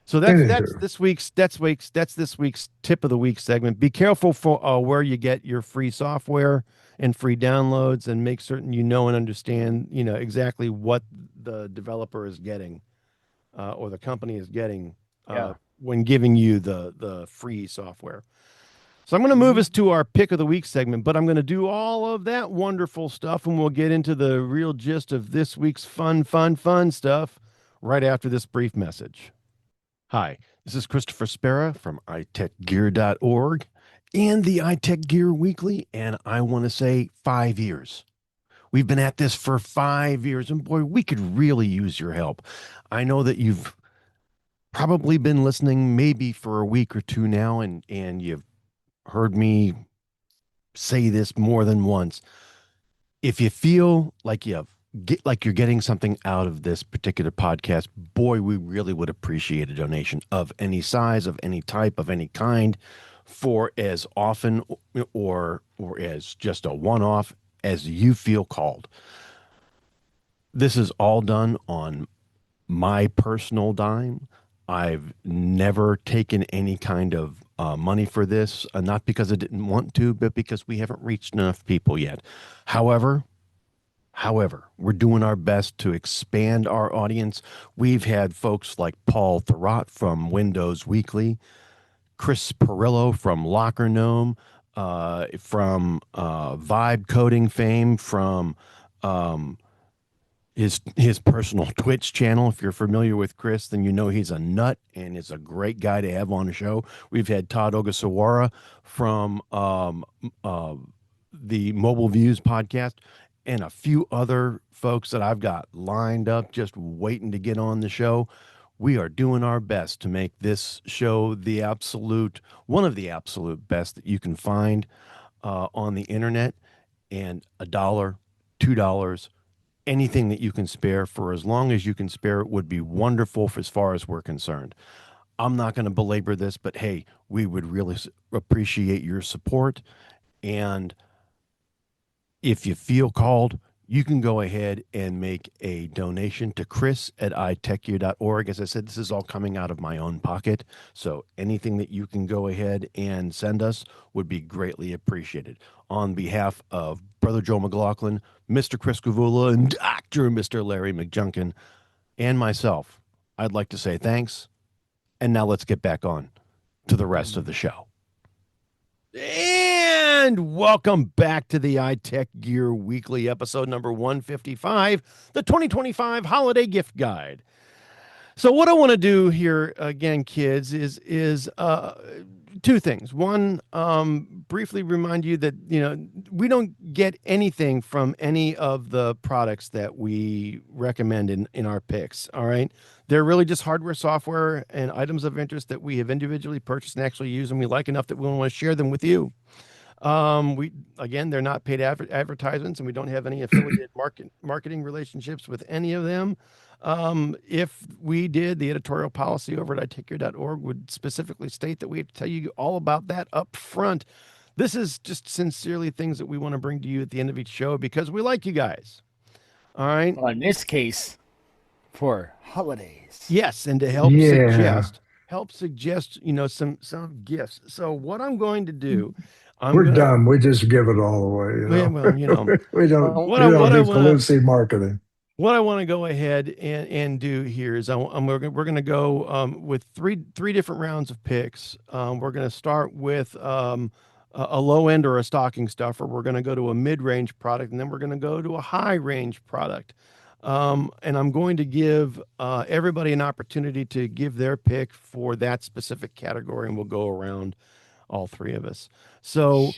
so that's Anywho, this week's tip of the week segment. Be careful for where you get your free software and free downloads, and make certain you know and understand, exactly what the developer is getting, or the company is getting, Yeah. when giving you the free software. So I'm going to move Mm-hmm. us to our pick of the week segment, but I'm going to do all of that wonderful stuff, and we'll get into the real gist of this week's fun stuff right after this brief message. Hi, this is Christopher Spera from iTechGear.org and the iTechGear Weekly, and I want to say 5 years. We've been at this for 5 years, and boy, we could really use your help. I know that you've probably been listening maybe for a week or two now, and you've heard me say this more than once. If you feel like you're getting something out of this particular podcast, boy, we really would appreciate a donation of any size, of any type, of any kind, for as often or as just a one-off as you feel called. This is all done on my personal dime. I've never taken any kind of money for this, not because I didn't want to, but because we haven't reached enough people yet. However, we're doing our best to expand our audience. We've had folks like Paul Thurrott from Windows Weekly, Chris Perillo from Locker Gnome, from Vibe Coding fame, from um, his personal Twitch channel. If you're familiar with Chris, then you know he's a nut and is a great guy to have on the show. We've had Todd Ogasawara from the Mobile Views podcast, and a few other folks that I've got lined up just waiting to get on the show. We are doing our best to make this show one of the absolute best that you can find on the internet. And $1, $2, anything that you can spare, for as long as you can spare it, would be wonderful as far as we're concerned. I'm not going to belabor this, but hey, we would really appreciate your support. And if you feel called, you can go ahead and make a donation to Chris at iTechGear.org. As I said, this is all coming out of my own pocket. So anything that you can go ahead and send us would be greatly appreciated. On behalf of Brother Joe McLaughlin, Mr. Chris Gavula, and Dr. Mr. Larry McJunkin, and myself, I'd like to say thanks. And now let's get back on to the rest of the show. And welcome back to the iTechGear Weekly, episode number 155, the 2025 Holiday Gift Guide. So what I want to do here again, kids, is two things. One, briefly remind you that we don't get anything from any of the products that we recommend in our picks. All right, they're really just hardware, software, and items of interest that we have individually purchased and actually use, and we like enough that we want to share them with you. They're not paid advertisements, and we don't have any affiliated marketing relationships with any of them. If we did, the editorial policy over at iTechGear.org would specifically state that we have to tell you all about that up front. This is just sincerely things that we want to bring to you at the end of each show because we like you guys. All right. Well, in this case, for holidays. Yes, and to Yeah, help suggest, some gifts. So what I'm going to do, I'm we're gonna dumb. We just give it all away, well, we don't Well, what we I don't what do I want to collusive marketing. what I want to go ahead and do here is we're going to go with three different rounds of picks. We're going to start with a low end or a stocking stuffer. We're going to go to a mid range product, and then we're going to go to a high range product. And I'm going to give everybody an opportunity to give their pick for that specific category, and we'll go around all three of us. So,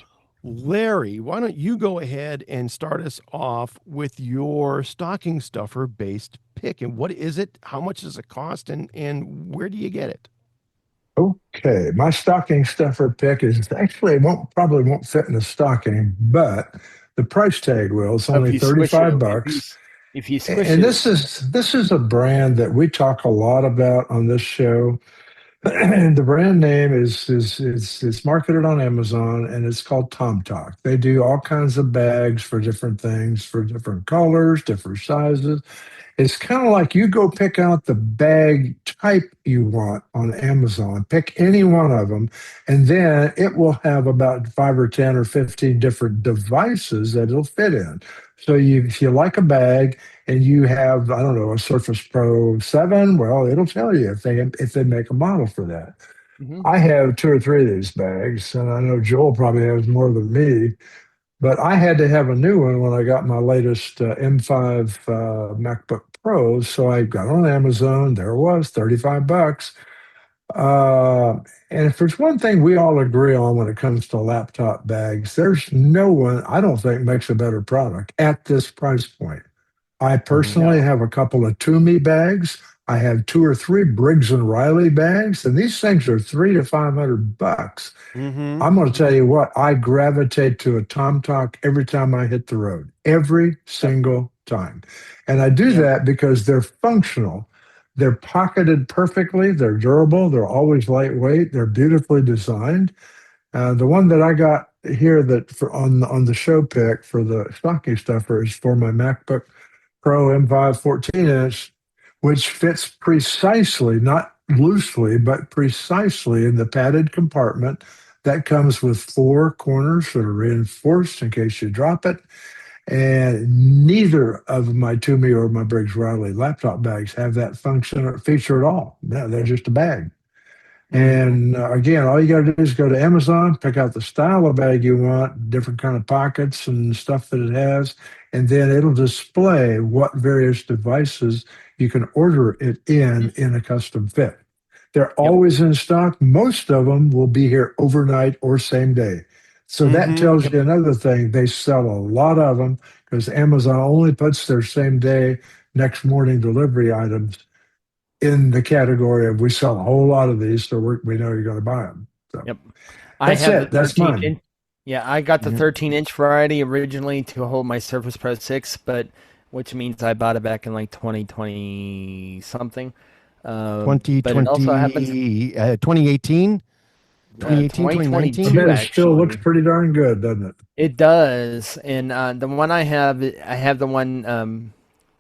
Larry, why don't you go ahead and start us off with your stocking stuffer based pick? And what is it? How much does it cost? And where do you get it? Okay, my stocking stuffer pick is actually it probably won't fit in a stocking, but the price tag will. It's if only you squish it, 35 bucks. if you squish And it, this is a brand that we talk a lot about on this show. And the brand name is it's marketed on Amazon and it's called Tom Talk. They do all kinds of bags for different things, for different colors, different sizes. It's kind of like you go pick out the bag type you want on Amazon, pick any one of them, and then it will have about 5 or 10 or 15 different devices that it'll fit in. So if you like a bag and you have, I don't know, a Surface Pro 7, well, it'll tell you if they make a model for that. Mhm. I have 2 or 3 of these bags, and I know Joel probably has more than me. But I had to have a new one when I got my latest M5 MacBook Pro. So I got on Amazon. There it was, 35 bucks. Uh, and if there's one thing we all agree on when it comes to laptop bags, there's no one I don't think makes a better product at this price point. I personally No. have a couple of Toomey bags. I have 2 or 3 Briggs and Riley bags, and these things are 300 to 500 bucks. Mm-hmm. I'm going to tell you what, I gravitate to a Tom Talk every time I hit the road, every Yep. single time. And I do Yep. that because they're functional. They're pocketed perfectly. They're durable. They're always lightweight. They're beautifully designed. The one that I got here that for on the show pick for the stocking stuffer is for my MacBook Pro M5 14-inch, which fits precisely, not loosely, but precisely in the padded compartment that comes with 4 corners that are reinforced in case you drop it. And neither of my Toomey or my Briggs Riley laptop bags have that function or feature at all. No, they're just a bag. Mm-hmm. And again, all you got to do is go to Amazon, pick out the style of bag you want, different kind of pockets and stuff that it has, and then it'll display what various devices you can order it in a custom fit. They're Yep. always in stock. Most of them will be here overnight or same day. So that Mm-hmm. tells you another thing. They sell a lot of them because Amazon only puts their same day, next morning delivery items in the category of we sell a whole lot of these, so we know you're going to buy them. So Yep. I that's have the it. That's 13 mine. inch. Yeah, I got the Yeah. 13-inch variety originally to hold my Surface Pro 6, but which means I bought it back in like 2020 something. But it also happens 2018, 2018, I 2019. 2022 bet it still looks actually. pretty darn good, doesn't it? It does, and the one I have the one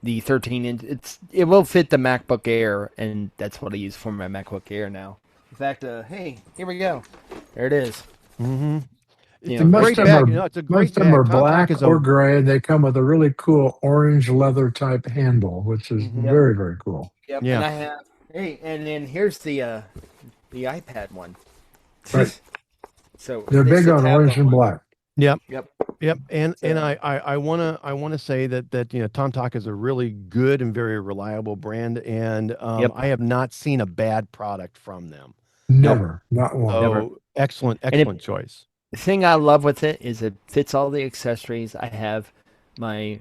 the 13-inch. It will fit the MacBook Air, and that's what I use for my MacBook Air now. In fact, hey, here we go. There it is. Mm-hmm. It's You a know, Most great of them bag. are It's a great most of them are bag. Tom Talk black is or a. gray, and they come with a really cool orange leather type handle, which is Mhm. Yep. very, very cool. Yep, Yeah. and I have. Hey, and then here's the iPad one. Right. So They're this is big the on orange tablet and one. black. Yep. Yep. Yep. And So I wanna say that Tom Talk is a really good and very reliable brand, and yep. I have not seen a bad product from them. Nope. Never, not one. Never. So excellent, And excellent choice. the thing I love with it is it fits all the accessories. I have my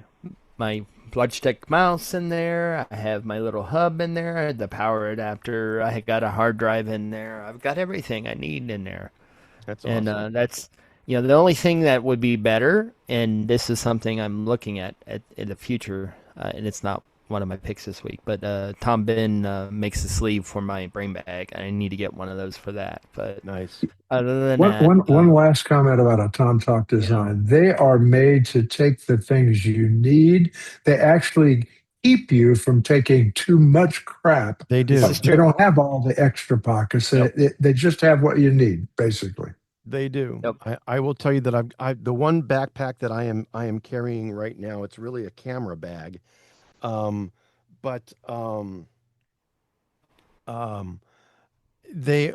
my Logitech mouse in there. I have my little hub in there, the power adapter. I got a hard drive in there. I've got everything I need in there. That's And awesome. that's the only thing that would be better, and this is something I'm looking at in the future, and it's not one of my picks this week. But Tom Ben makes the sleeve for my brain bag. I need to get one of those for that. But Nice. other than One, that, one, one last comment about a Tom Talk yeah, design. They are made to take the things you need. They actually keep you from taking too much crap, They this do. is but they true. don't have all the extra pockets. Yep. They just have what you need, basically. They do. Yep. I will tell you that the one backpack that I am carrying right now, it's really a camera bag. Um, but um, they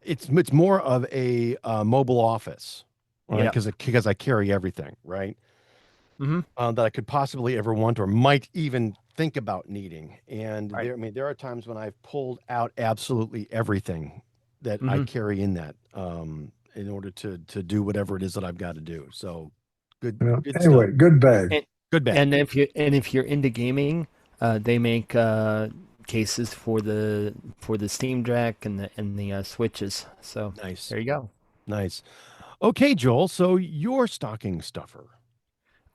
it's more of a mobile office, right? Yeah. Because I carry everything, right? Mm-hmm. That I could possibly ever want or might even think about needing. And Right. I mean, there are times when I've pulled out absolutely everything that I Mm-hmm. carry in that in order to do whatever it is that I've got to do. So good stuff. Anyway, good bag. And Good bag. if you're into gaming, they make cases for the Steam Deck and the Switches. So Nice. there you go. Nice. Okay, Joel. So your stocking stuffer.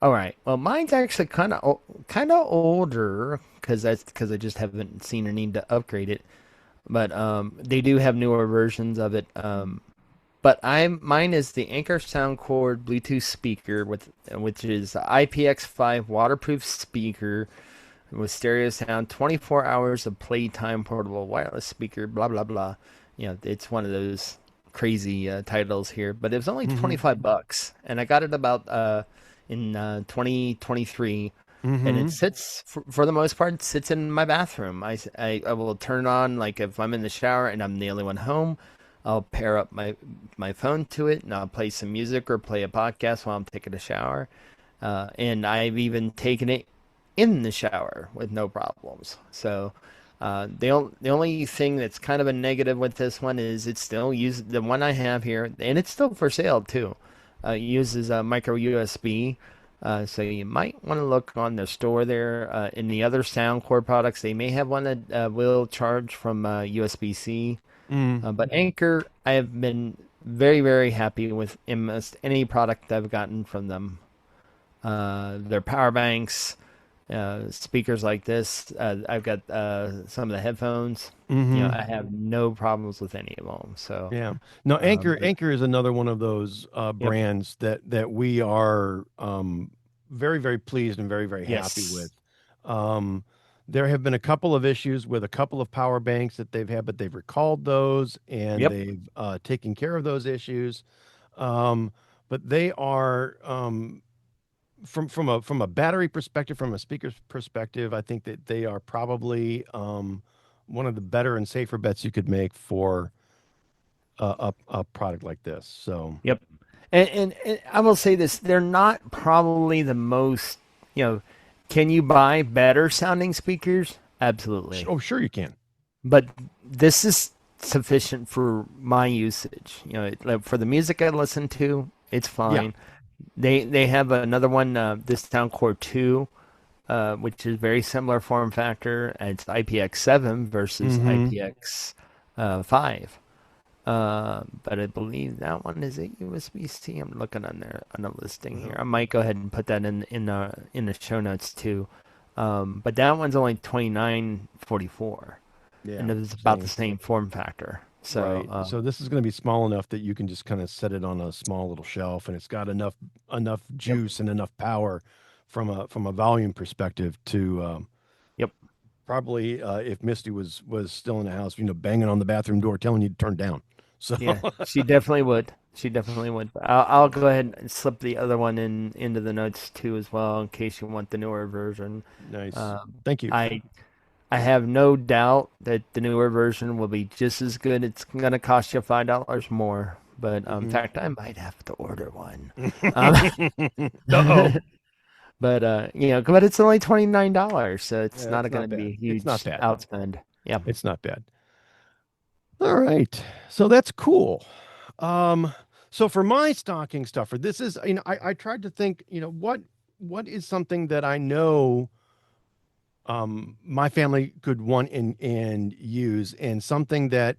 All right. Well, mine's actually kind of older because I just haven't seen a need to upgrade it. But they do have newer versions of it. But mine is the Anchor Soundcord Bluetooth speaker which is IPX5 waterproof speaker with stereo sound, 24 hours of playtime, portable wireless speaker, blah blah blah. It's one of those crazy titles here, but it was only Mm-hmm. $25, and I got it about in 2023. And Mm-hmm. it sits for the most part, it sits in my bathroom. I will turn on, like, if I'm in the shower and I'm the only one home, I'll pair up my phone to it, and I'll play some music or play a podcast while I'm taking a shower. And I've even taken it in the shower with no problems. So the only thing that's kind of a negative with this one is it's still the one I have here, and it's still for sale too. Uses a micro USB. So you might want to look on the store there. In the other Soundcore products, they may have one that will charge from USB-C. Mm. But Anchor, I have been very, very happy with almost any product I've gotten from them. Their power banks, speakers like this. I've got some of the headphones. Mm-hmm. I have no problems with any of them. So, Yeah. No, Anchor but, Anchor is another one of those yep, brands that we are very, very pleased and very, very happy yes, with. Um, there have been a couple of issues with a couple of power banks that they've had, but they've recalled those and yep, they've taken care of those issues. Um, but they are from a battery perspective, from a speaker's perspective, I think that they are probably one of the better and safer bets you could make for a product like this. So, yep. And I will say this: they're not probably the most. You know, can you buy better sounding speakers? Absolutely. oh, sure you can. But this is sufficient for my usage. Like, for the music I listen to, it's Yeah. fine. They have another one, this Soundcore 2, which is very similar form factor. And it's IPX7 versus Mm-hmm. IPX5. But I believe that one is a USB-C. I'm looking on there on the listing here. Well, I might go ahead and put that in the show notes too. But that one's only 29.44, yeah. and it's about the See, same form factor. So, right. So this is going to be small enough that you can just kind of set it on a small little shelf, and it's got enough yep, juice and enough power from a volume perspective to yep, probably if Misty was still in the house, banging on the bathroom door, telling you to turn down. So yeah, she definitely would. She definitely would. I'll go ahead and slip the other one into the notes too as well, in case you want the newer version. nice. Um, Thank you. I I have no doubt that the newer version will be just as good. It's gonna cost you $5 more, but in Hmm. fact, I might have to order one. Um, Uh-oh. but it's only $29, so it's Yeah, not it's going not to be bad. a It's not huge bad. outspend. Yeah. It's not bad. All right. So that's cool. Um, so for my stocking stuffer, this is, I tried to think, what is something that I know my family could want and use, and something that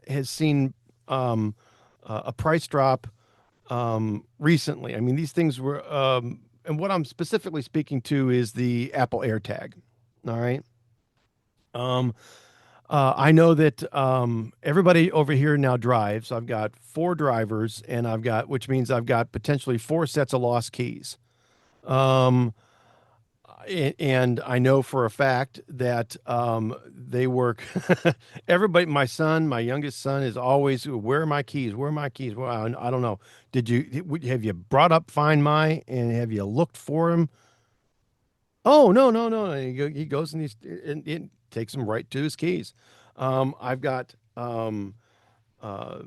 has seen a price drop recently. I mean, these things were and what I'm specifically speaking to is the Apple AirTag. All right. Um, I know that everybody over here now drives. I've got 4 drivers, and which means I've got potentially 4 sets of lost keys. Um, and I know for a fact that they work. Everybody, my youngest son, is always, "Where are my keys? Where are my keys?" Well, I don't know. Have you brought up Find My and have you looked for him? Oh, no, no, no. And he goes and it takes him right to his keys. Um, I've got um, uh,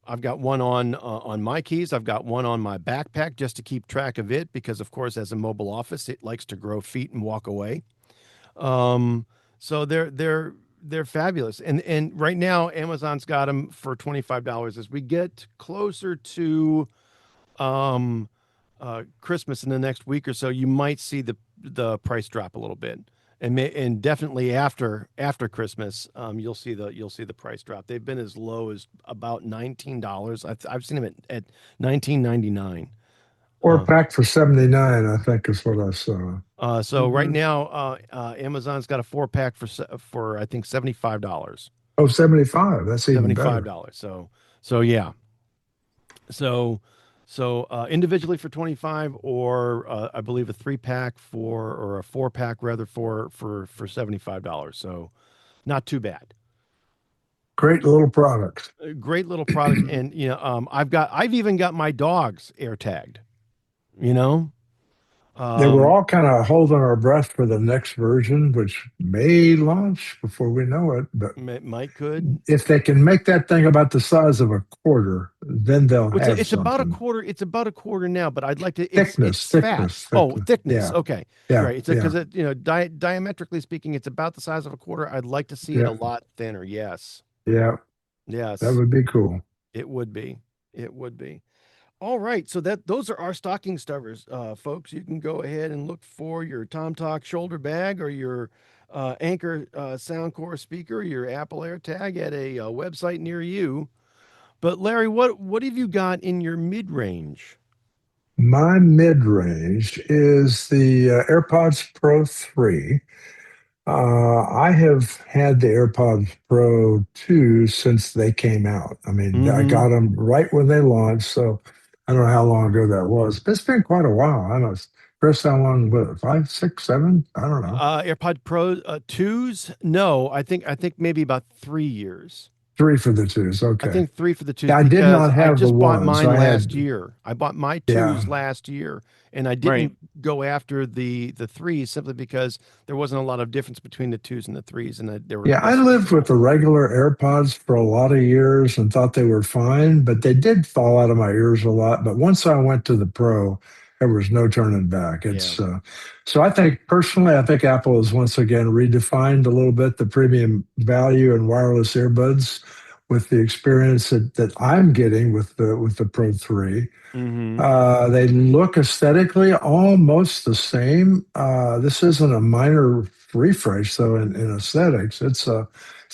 I've got one on my keys. I've got one on my backpack just to keep track of it because, of course, as a mobile office, it likes to grow feet and walk away. Um, so they're fabulous. And right now, Amazon's got them for $25. As we get closer to um, Christmas in the next week or so, you might see the price drop a little bit, and definitely after Christmas, you'll see the price drop. They've been as low as about $19. I've seen them at 19.99. 4-pack for 79, I think is what I saw. So right now, Amazon's got a 4-pack for I think $75. Oh, 75. That's even better. $75. So yeah. So individually for 25, or I believe a 3-pack or a 4-pack rather for $75. So not too bad. Great little product. Great little product. And I've even got my dogs air tagged. You know, They were all kind of holding our breath for the next version, which may launch before we know it. But Mike could. if they can make that thing about the size of a quarter, then they'll have it's something. about a quarter. It's about a quarter now, but I'd like to. Thickness. Fat. Oh, thickness. Yeah. Okay. Yeah. Right. Because diametrically speaking, it's about the size of a quarter. I'd like to see it a lot thinner. Yes. Yeah. Yes. That would be cool. It would be. It would be. All right, so those are our stocking stuffers, folks. You can go ahead and look for your Tom Talk shoulder bag or your Anchor Soundcore speaker, your Apple AirTag at a website near you. But Larry, what have you got in your mid range? My mid range is the AirPods Pro 3. I have had the AirPods Pro 2 since they came out. I mean, I got them right when they launched, so I don't know how long ago that was. But it's been quite a while. I don't know. Chris, how long was it? 5, 6, 7? I don't know. AirPod Pro 2s? No, I think maybe about 3 years. 3 for the 2s. Okay. I think 3 for the 2s. Yeah, I did not have I just the bought ones. mine last year. I bought my 2s last year, and I didn't go after the 3s simply because there wasn't a lot of difference between the 2s and the 3s, and they were. Yeah, I lived with the regular AirPods for a lot of years and thought they were fine, but they did fall out of my ears a lot. But once I went to the Pro, there was no turning back. It's so I think personally, I think Apple has once again redefined a little bit the premium value in wireless earbuds with the experience that I'm getting with the Pro 3. They look aesthetically almost the same. This isn't a minor refresh, though, in aesthetics. It's a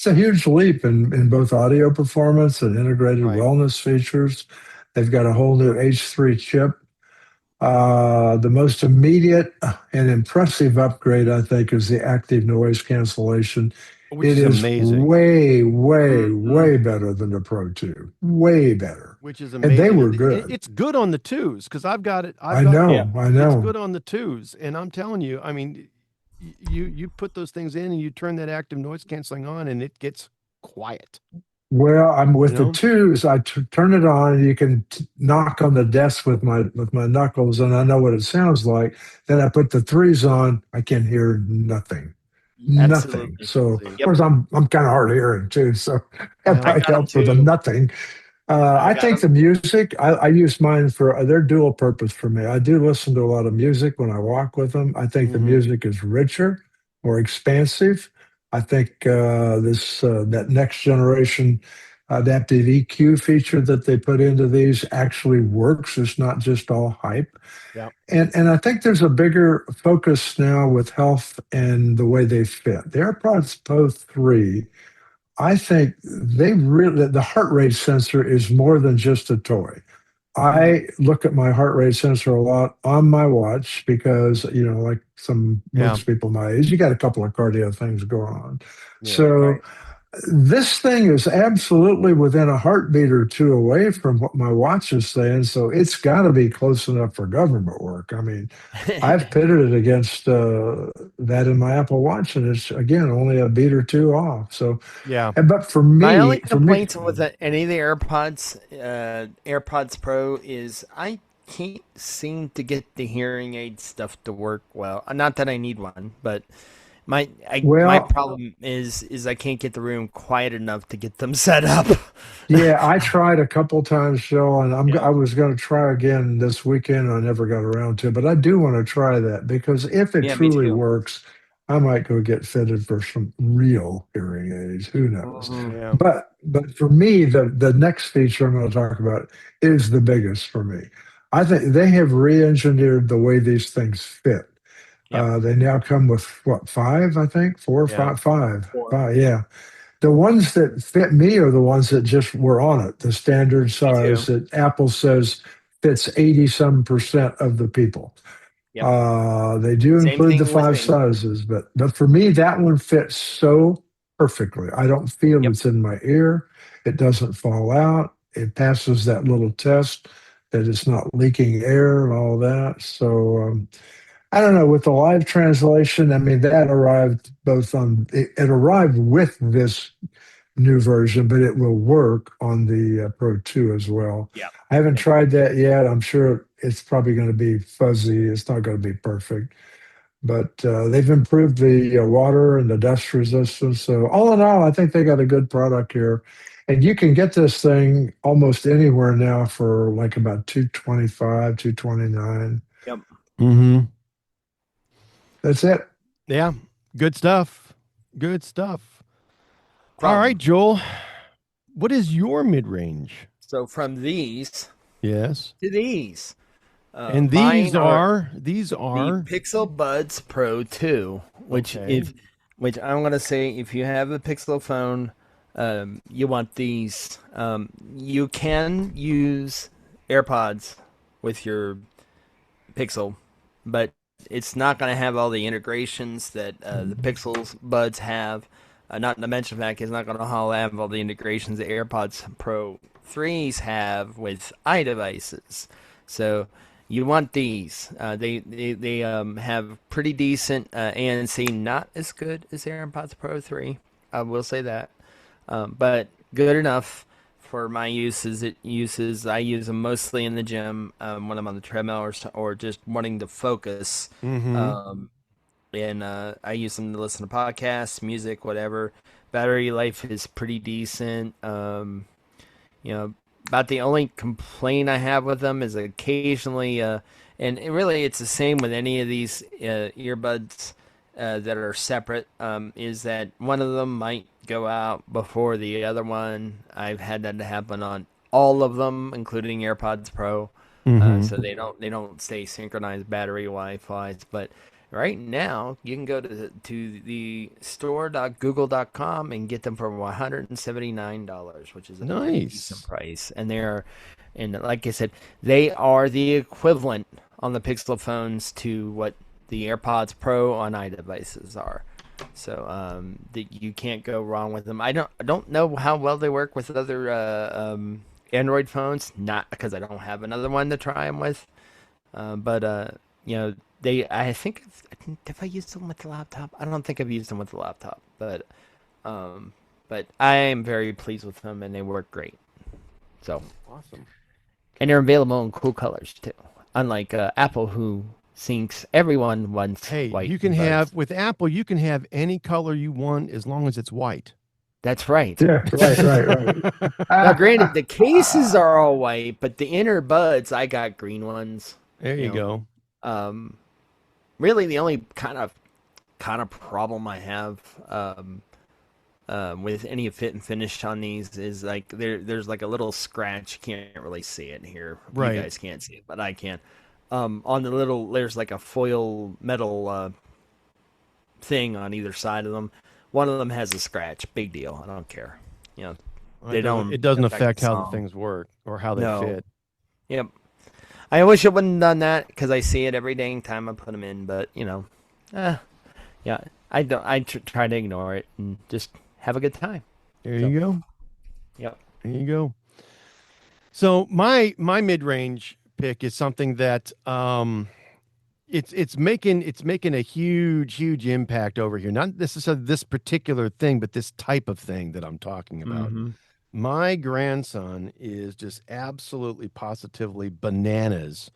huge leap in both audio performance and integrated wellness features. They've got a whole new H3 chip. The most immediate and impressive upgrade, I think, is the active noise cancellation. Which is amazing. Way, way, way better than the Pro 2. Way better. Which is amazing. And they were good. It's good on the 2s because I've got it. I know. It's good on the 2s, and I'm telling you, I mean, you put those things in and you turn that active noise canceling on, and it gets quiet. Well, I'm with the 2s. I turn it on, and you can knock on the desk with my knuckles, and I know what it sounds like. Then I put the 3s on. I can hear nothing. Nothing. So of course I'm kind of hard of hearing too. So that might help with the nothing. I think the music, I use mine for their dual purpose for me. I do listen to a lot of music when I walk with them. I think the music is richer, more expansive. I think that next generation adaptive EQ feature that they put into these actually works. It's not just all hype. Yeah. And I think there's a bigger focus now with health and the way they fit. The AirPods Pro 3, I think the heart rate sensor is more than just a toy. I look at my heart rate sensor a lot on my watch because, like Yeah. most people my age, you got a couple of cardio things going on. Yeah. So Right. this thing is absolutely within a heartbeat or two away from what my watch is saying. So it's got to be close enough for government work. I mean, I've pitted it against that in my Apple Watch, and it's again only a beat or two off. So, Yeah. but for My only me, complaint with any of the AirPods Pro, is I can't seem to get the hearing aid stuff to work well. Not that I need one, but my well, problem is I can't get the room quiet enough to get them set up. yeah, I tried a couple times, Phil, and Yeah. I was going to try again this weekend. I never got around to it, but I do want to try that because if it Yeah, me truly too. works, I might go get fitted for some real hearing aids. Who knows? Hmm. Yeah. But for me, the next feature I'm going to talk about is the biggest for me. I think they have re-engineered the way these things fit. Yep. They now come with what, five? I think four, or Yeah. five, five, Four. five. Yeah, the ones that fit me are the ones that just were on it, the standard Me size too. that Apple says fits 80 some % of the people. Yep. They do Same include the thing with five me. sizes, but for me, that one fits so perfectly. I don't feel Yep. it's in my ear. It doesn't fall out. It passes that little test that it's not leaking air and all that. So I don't know. With the live translation, I mean, that arrived it arrived with this new version, but it will work on the Pro 2 as well. Yep. I haven't Yep. tried that yet. I'm sure it's probably going to be fuzzy. It's not going to be perfect, but they've improved the water and the dust resistance. So all in all, I think they got a good product here. And you can get this thing almost anywhere now for like about 225, 229. Yep. Mm-hmm. That's it. Yeah. Good stuff. Good stuff. All right, From Joel. What is your mid range? so from these Yes. to these, And mine are these the are Pixel Buds Pro 2, which okay. which I'm gonna say, if you have a Pixel phone, you want these. You can use AirPods with your Pixel, but it's not gonna have all the integrations that the Pixel Buds have. Not to mention the fact it's not gonna have all the integrations the AirPods Pro 3s have with iDevices. So you want these. They have pretty decent ANC, not as good as AirPods Pro 3. I will say that, but good enough for my uses. I use them mostly in the gym when I'm on the treadmill, or just wanting to focus. Mm-hmm. And I use them to listen to podcasts, music, whatever. Battery life is pretty decent. You know, about the only complaint I have with them is occasionally, really it's the same with any of these earbuds that are separate, is that one of them might go out before the other one. I've had that happen on all of them, including AirPods Pro. Mm-hmm. So they don't stay synchronized battery wise, but right now you can go to the store.google.com and get them for $179, which is a pretty decent Nice. price. And like I said, they are the equivalent on the Pixel phones to what the AirPods Pro on iDevices are. So you can't go wrong with them. I don't know how well they work with other Android phones, not because I don't have another one to try them with. But I think if I used them with the laptop, I don't think I've used them with the laptop, but I am very pleased with them and they work great. So, Awesome. and they're available in cool colors too. Unlike Apple, who thinks everyone wants Hey, white you can buds. have with Apple, you can have any color you want as long as it's white. That's right. Yeah, right, right, Now, right. granted, the cases are all white, but the inner buds, I got green ones. There you You go. know, really, the only kind of problem I have with any fit and finish on these is like there's like a little scratch. You can't really see it here. You Right. guys can't see it, but I can. On the little, there's like a foil metal thing on either side of them. One of them has a scratch. Big deal. I don't care. You know, they don't It doesn't affect affect the how the song. things work or how they No, fit. Yep. I wish it wouldn't done that because I see it every dang time I put them in. But yeah, I don't. Try to ignore it and just have a good time. There So, you go. yep. There you go. So my mid range pick is something that it's making a huge impact over here. Not necessarily this particular thing, but this type of thing that I'm talking about. Mm-hmm. My grandson is just absolutely positively bananas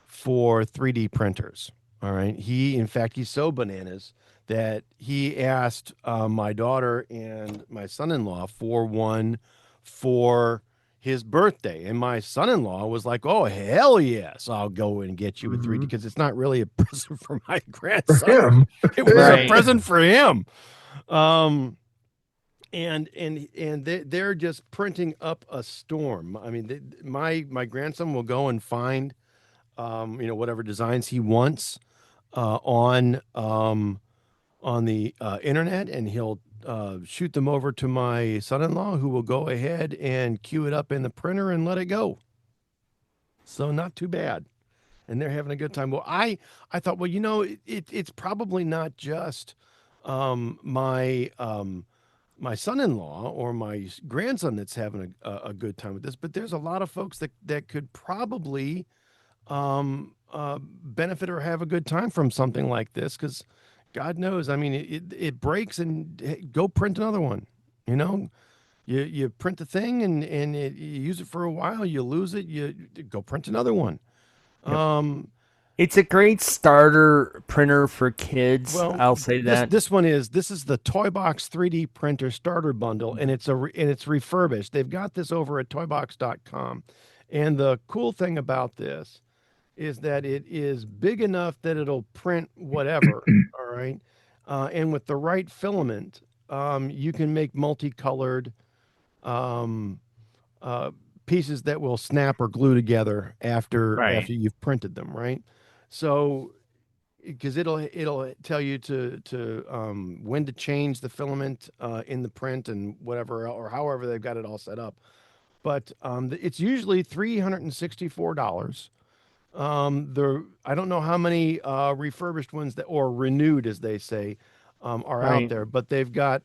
for 3D printers. All right. In fact, he's so bananas that he asked my daughter and my son-in-law for one for his birthday. And my son-in-law was like, oh, hell yes, I'll go and get you a 3D, Mhm. because it's not really a present for my For grandson. him. It was a Right. present for him. And they're just printing up a storm. I mean, my grandson will go and find whatever designs he wants on the internet, and he'll shoot them over to my son-in-law, who will go ahead and queue it up in the printer and let it go. So not too bad, and they're having a good time. Well, I thought, well, it's probably not just my son-in-law or my grandson that's having a good time with this, but there's a lot of folks that could probably benefit or have a good time from something like this, because God knows, I mean, it breaks, and hey, go print another one. You know, you print the thing, and you use it for a while, you lose it, you go print another one. Yep. Um, It's a great starter printer for kids. well, I'll say that. this is the Toy Box 3D printer starter bundle, and it's refurbished. They've got this over at toybox.com, and the cool thing about this is that it is big enough that it'll print whatever. All right. And with the right filament, you can make multicolored um, uh, pieces that will snap or glue together Right. after you've printed them. Right. So, because it'll tell you to when to change the filament in the print and whatever, or however they've got it all set up. But it's usually $364. I don't know how many refurbished ones that, or renewed, as they say, are out Right. there, but they've got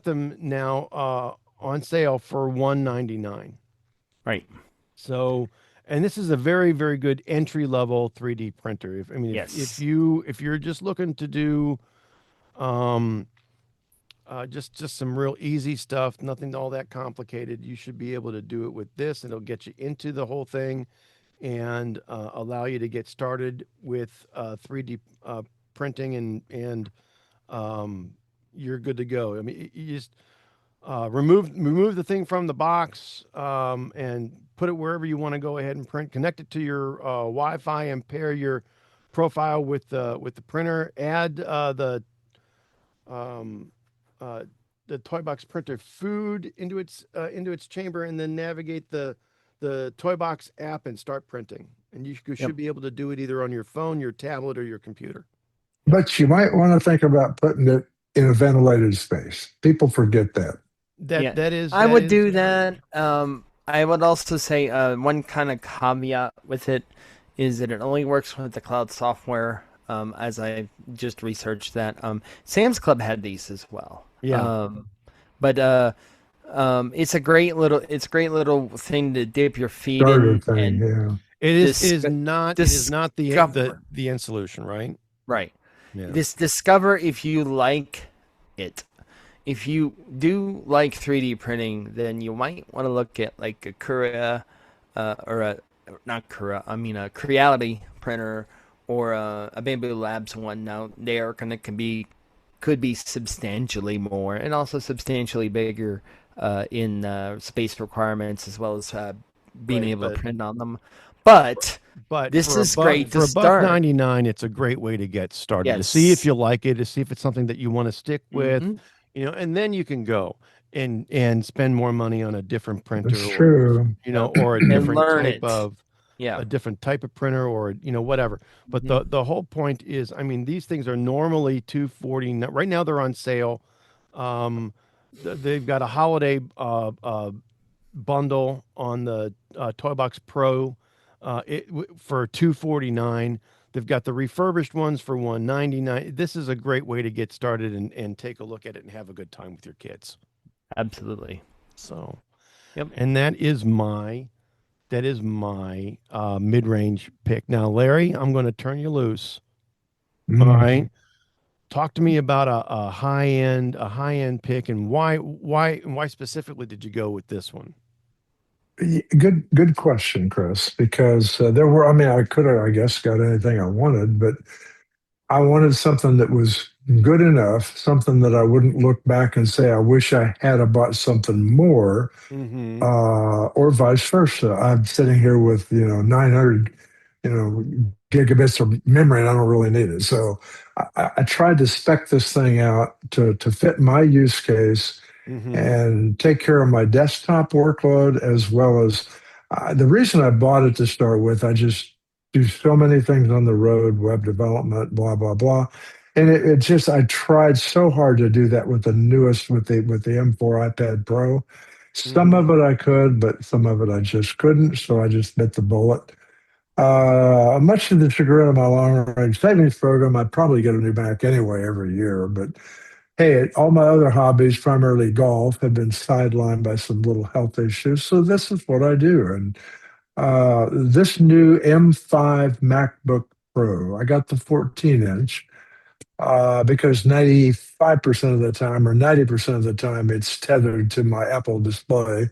them now on sale for $199. Right. So, and this is a very good entry level 3D printer. If Yes. you're just looking to do um, just some real easy stuff, nothing all that complicated, you should be able to do it with this, and it'll get you into the whole thing and allow you to get started with 3D printing, and you're good to go. I mean, you just remove the thing from the box, and put it wherever you want to go ahead and print. Connect it to your Wi-Fi and pair your profile with the printer. Add um, the Toy Box printer food into its chamber, and then navigate the Toy Box app and start printing. And you Yep. should be able to do it either on your phone, your tablet, or your computer. But you might want to think about putting it in a ventilated space. People forget that. Yeah. That I would is do that. I would also say one kind of caveat with it is that it only works with the cloud software. As I just researched that. Sam's Club had these as well. Yeah. But it's a great little thing to dip your feet Starter in thing, and yeah. It is dis- not discover. the end solution, right? Right. Yeah. Discover if you like it. If you do like 3D printing, then you might want to look at like a Korea, or a not Korea. I mean a Creality printer or a Bamboo Labs one. Now they are could be substantially more and also substantially bigger in space requirements as well as being Right, able but to print on them. But this for is great for to a buck start. 99, it's a great way to get started, to see if Yes. you like it, to see if it's something that you want to stick with, Hmm. and then you can go and spend more money on a different printer, That's or true. or And learn it. Yeah. a different type of printer, or whatever. But Mhm. the whole point is, I mean, these things are normally 240. Right now they're on sale. They've got a holiday bundle on the Toy Box Pro for $249. They've got the refurbished ones for $199. This is a great way to get started and take a look at it and have a good time with your kids. Absolutely. So, Yep. and that is my mid-range pick. Now, Larry, I'm going to turn you loose. All right. Talk to me about a high end pick, and why specifically did you go with this one? Good question, Chris, because there were, I mean, I could have, I guess, got anything I wanted, but I wanted something that was good enough, something that I wouldn't look back and say, I wish I had bought something more, Mm-hmm. or vice versa. I'm sitting here with, 900, gigabits of memory, and I don't really need it. So I tried to spec this thing out to fit my use case Mm-hmm. and take care of my desktop workload as well as the reason I bought it to start with. I just do so many things on the road, web development, blah blah blah, and it just I tried so hard to do that with the newest with the M4 iPad Pro. Some Mm-hmm. of it I could, but some of it I just couldn't. So I just bit the bullet. Much to the chagrin of my long range savings program, I'd probably get a new Mac anyway every year, but hey, all my other hobbies, primarily golf, have been sidelined by some little health issues. So this is what I do. And this new M5 MacBook Pro, I got the 14-inch because 95% of the time or 90% of the time it's tethered to my Apple display,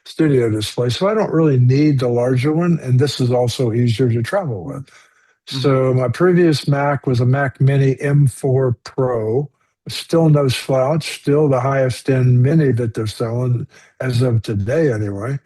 studio display. So I don't really need the larger one. And this is also easier to travel with. So Mm-hmm. my previous Mac was a Mac Mini M4 Pro. Still no slouch, still the highest end Mini that they're selling as of today, anyway.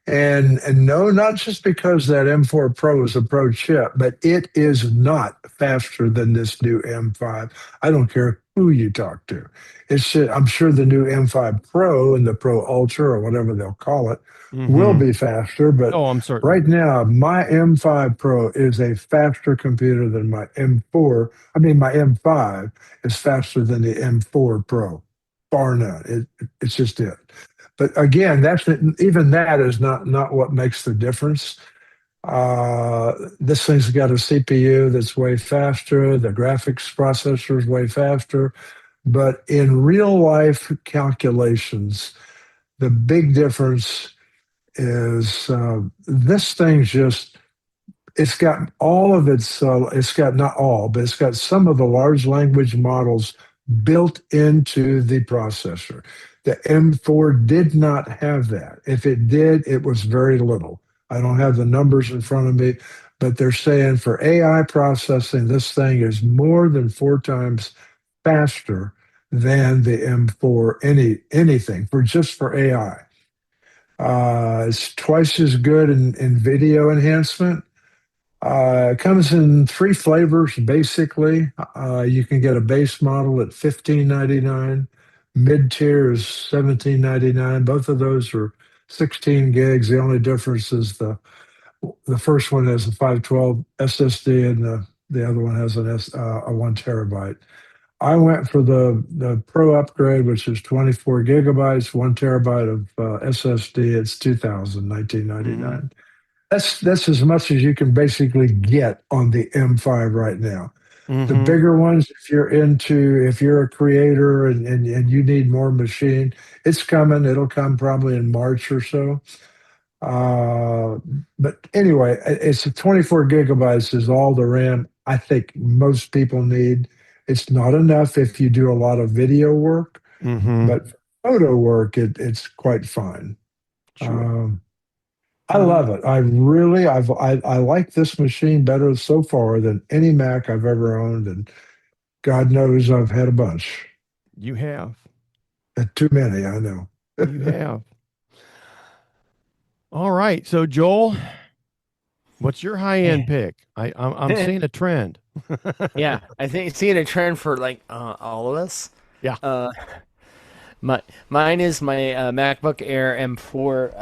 And no, not just because that M4 Pro is a Pro chip, but it is not faster than this new M5. I don't care who you talk to. I'm sure the new M5 Pro and the Pro Ultra or whatever they'll call it will Mm-hmm. be faster. But Oh, I'm certain. right now, my M5 Pro is a faster computer than my M4. I mean, my M5 is faster than the M4 Pro, bar none. It's just it. But again, even that is not what makes the difference. This thing's got a CPU that's way faster. The graphics processor is way faster. But in real life calculations, the big difference is this thing's just it's got all of it's got not all, but it's got some of the large language models built into the processor. The M4 did not have that. If it did, it was very little. I don't have the numbers in front of me, but they're saying for AI processing, this thing is more than 4 times faster than the M4 anything for AI. It's twice as good in video enhancement. It comes in three flavors, basically. You can get a base model at $15.99. Mid-tier is $17.99. Both of those are 16 gigs. The only difference is the first one has a 512 SSD and the other one has a 1 terabyte. I went for the Pro upgrade, which is 24 gigabytes, 1 terabyte of SSD. It's 2019.99. Mm-hmm. That's as much as you can basically get on the M5 right now. The Mm-hmm. bigger ones, if you're a creator and you need more machine, it's coming. It'll come probably in March or so. Uh, but anyway, it's 24 gigabytes is all the RAM I think most people need. It's not enough if you do a lot of video work, Mm-hmm. but for photo work, it's quite fine. Sure. Um, I Uh, love it. I like this machine better so far than any Mac I've ever owned, and God knows I've had a bunch. you have. Too many, I know. You have. All right. So Joel, what's your high end pick? I'm seeing a trend. Yeah, I think seeing a trend for like all of us. Yeah. Uh, mine is my MacBook Air M4.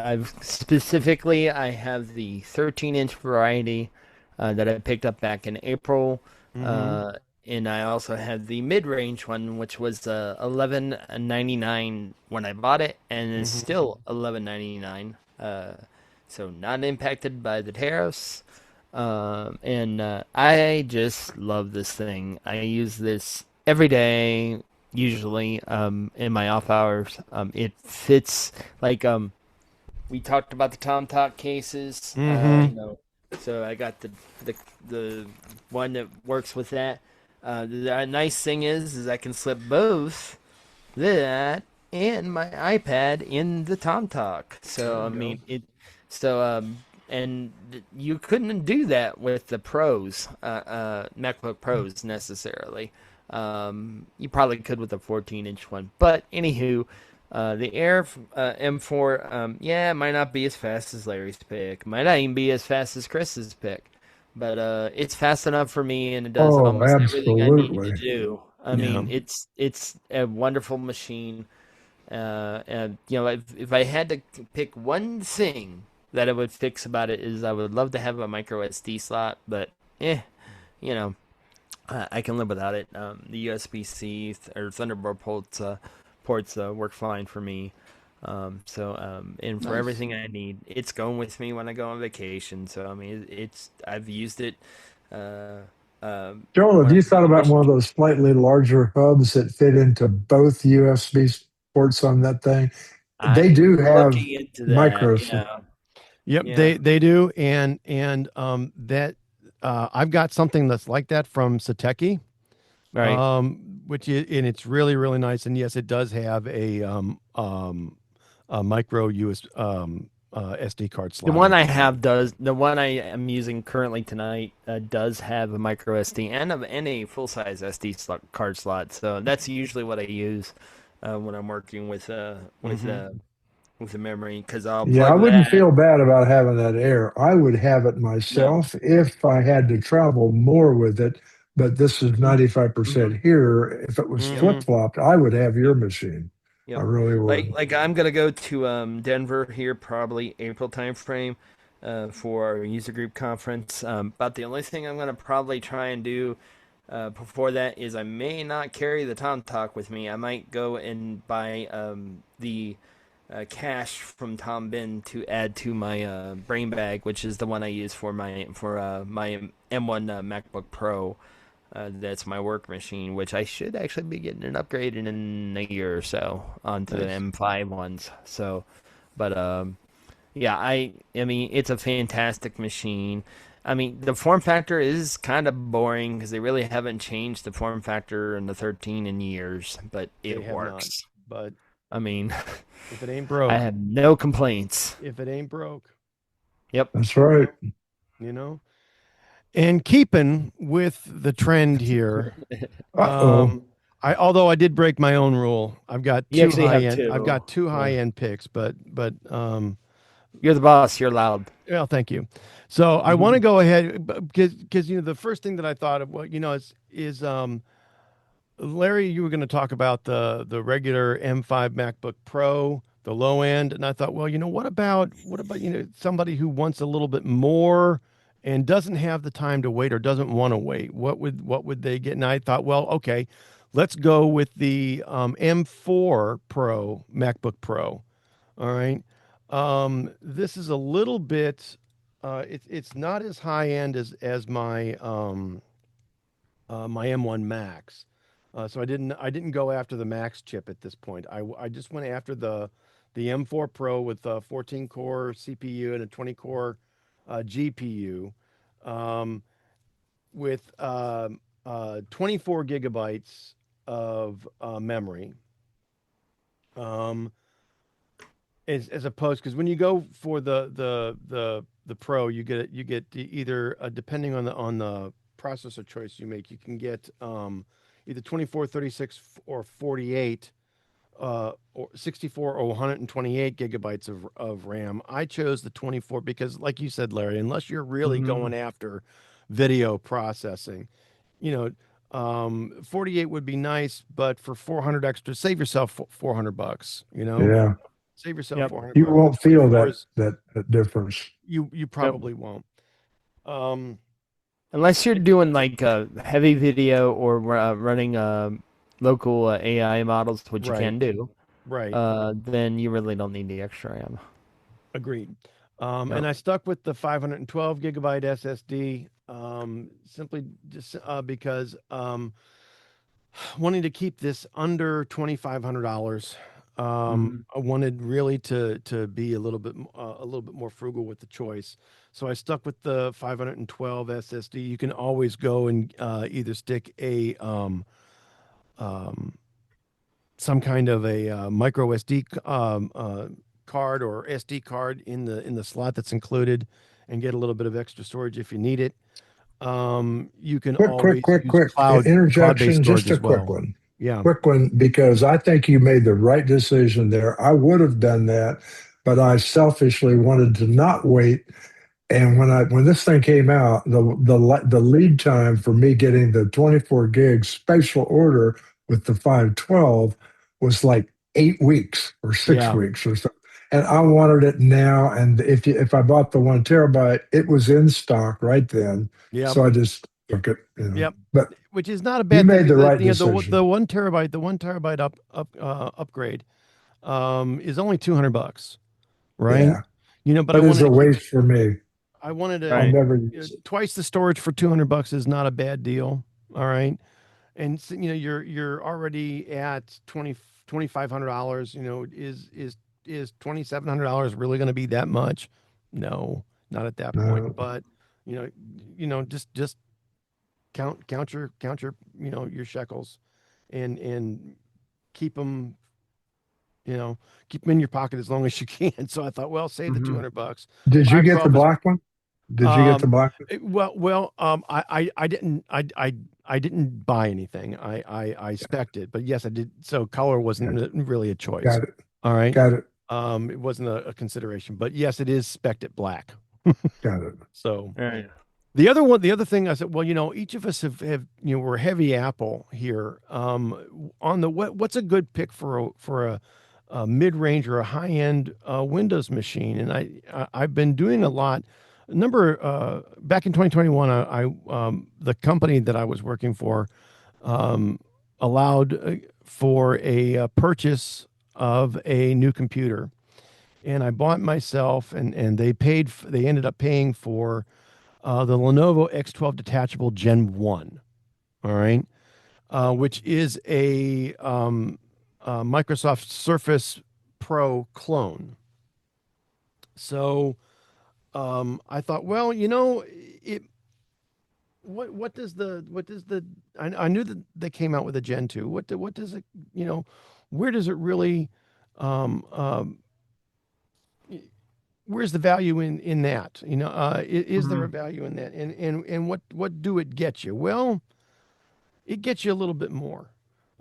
I have the 13-inch variety that I picked up back in April. Mm-hmm. Uh, and I also had the mid-range one, which was 11.99 when I bought it, and it's Mhm. still 11.99. So not impacted by the tariffs. And I just love this thing. I use this every day, usually in my off hours. It fits like we talked about the Tom Talk cases. Mhm. So I got the the one that works with that. The nice thing is I can slip both that and my iPad in the Tom Talk. There So you I go. mean it. So and you couldn't do that with the Pros, MacBook Pros necessarily. You probably could with a 14-inch one, but anywho. The Air M4, yeah, it might not be as fast as Larry's pick. Might not even be as fast as Chris's pick. But it's fast enough for me, and it does Oh, almost everything I need to absolutely. do. I Yeah. mean, it's a wonderful machine. And if I had to pick one thing that I would fix about it is I would love to have a micro SD slot, but you know, I can live without it. The USB-C or Thunderbolt ports work fine for me. And for Nice. everything I need, it's going with me when I go on vacation. So I mean, I've used it. Uh, Joel, have when you I'm thought on about one of mission. those slightly larger hubs that fit into both USB ports on that thing? They do I'm have looking into that. micros. Yeah, Yep, yeah, they do, and that I've got something that's like that from Sateki, right. which is and it's really nice. And yes, it does have a micro SD card The slot one in. I have does. The one I am using currently tonight does have a micro SD and a full size SD card slot. So that's usually what I use when I'm working Mm-hmm. with the memory because I'll Yeah, I plug wouldn't that. feel bad about having that Air. I would have it No. myself if I had to travel more with it. But this is Mm-hmm. 95% here. If it was Yep. Mm-hmm. flip-flopped, I would have your Yep. machine. I Yep. really Like would. like I'm gonna go to Denver here probably April timeframe for our user group conference. But the only thing I'm gonna probably try and do before that is I may not carry the Tom Talk with me. I might go and buy the cache from Tom Bin to add to my brain bag, which is the one I use for my M1 MacBook Pro. That's my work machine, which I should actually be getting an upgrade in a year or so onto the Nice. M5 ones. So, but yeah, I mean it's a fantastic machine. I mean the form factor is kind of boring because they really haven't changed the form factor in the 13 in years, but They it have not, works. but I mean, if it ain't I broke, have no complaints. if it ain't broke, Yep. That's you right. know, you know. And keeping with the trend here, Uh-oh. um, although I did break my own rule, I've got You two actually high have end. I've two. got two high Yeah. end picks, but You're the boss. You're loud. well, thank you. So I want to go ahead because the first thing that I thought of, well, is Larry, you were going to talk about the regular M5 MacBook Pro, the low end, and I thought, well, what about somebody who wants a little bit more and doesn't have the time to wait or doesn't want to wait? What would they get? And I thought, well, okay, let's go with the M4 Pro MacBook Pro. All right, this is a little bit. It's not as high end as my M1 Max. So I didn't go after the Max chip at this point. I just went after the M4 Pro with a 14 core CPU and a 20 core GPU, um, with 24 gigabytes of memory. Um, as opposed, because when you go for the Pro, you get either depending on the processor choice you make, you can get either 24, 36, or 48, or 64 or 128 gigabytes of RAM. I chose the 24 because, like you said, Larry, unless you're really Mhm. going after video processing, you know, 48 would be nice, but for 400 extra, save yourself $400. Yeah. Save yourself Yep. 400 You bucks. The won't feel 24 that is that difference. you Nope. probably won't. Um, Unless you're doing like heavy video or running local AI models, which you Right. can do, Right. then you really don't need the extra RAM. Agreed. And Yep. I stuck with the 512 gigabyte SSD, simply just because wanting to keep this under $2,500. Hmm. I wanted really to be a little bit more frugal with the choice. So I stuck with the 512 SSD. You can always go and either stick a um, some kind of a micro SD card or SD card in the slot that's included, and get a little bit of extra storage if you need it. You can always use Quick cloud-based interjection. storage Just a as well. Yeah. quick one, because I think you made the right decision there. I would have done that, but I selfishly wanted to not wait. And when this thing came out, the lead time for me getting the 24 gig special order with the 512 was like 8 weeks or six Yeah. weeks or so. And I wanted it now. And if I bought the 1 terabyte, it was in stock right then. Yep. So I just took it, Yep. But Which is not a you bad thing made the because right the decision. 1 terabyte upgrade is only $200, right? Yeah. But I But it's wanted to a keep waste for me. I wanted to I'll Right. never use it. twice the storage for $200 is not a bad deal. All right. And so, you're already at $2,500. Is $2,700 really going to be that much? No, not at that point. No. But just count your your shekels, and keep them you know keep them in your pocket as long as you can. So I thought, well, save the Hmm. $200. Did you get the 512 is black one? Did you get the um black one? I didn't buy anything. I spec'd it, but yes, I did. So color wasn't really a choice. Got it. All right. Got it. It wasn't a consideration, but yes, it is spec'd it black. Got it. So Right. the other thing I said, well, each of us have we're heavy Apple here. On the what's a good pick for a mid range or a high end Windows machine? And I've been doing a lot. Number back in 2021, the company that I was working for um, allowed for a purchase of a new computer, and I bought myself, and they ended up paying for the Lenovo X12 detachable Gen 1, all right, which is a Microsoft Surface Pro clone. So I thought, well, it. What does the I knew that they came out with a Gen 2. What does it, where does it really um, um, where's the value in that? Is there a Hmm. value in that? And what do it get you? Well, it gets you a little bit more.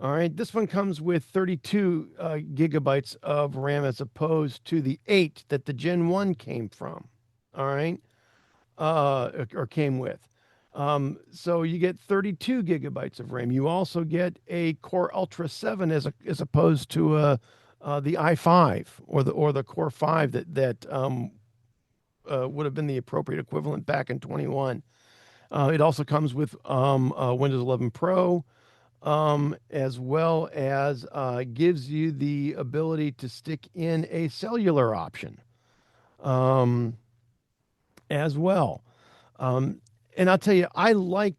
All right. This one comes with 32 gigabytes of RAM as opposed to the 8 that the Gen 1 came from. All right. Or came with. So you get 32 gigabytes of RAM. You also get a Core Ultra 7 as opposed to the i5 or the Core 5 that would have been the appropriate equivalent back in 21. It also comes with Windows 11 Pro, as well as gives you the ability to stick in a cellular option um, as well. Um, and I'll tell you, I like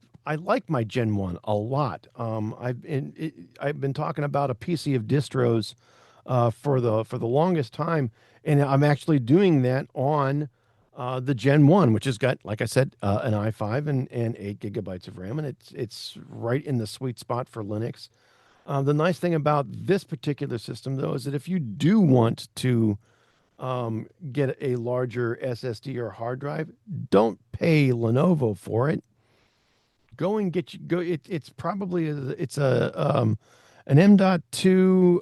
my Gen 1 a lot. I've been talking about a PC of distros for the longest time, and I'm actually doing that on the Gen 1, which has got, like I said, an i5 and 8 gigabytes of RAM, and it's right in the sweet spot for Linux. The nice thing about this particular system, though, is that if you do want to get a larger SSD or hard drive, don't pay Lenovo for it. Go and get you go. It's probably it's an M.2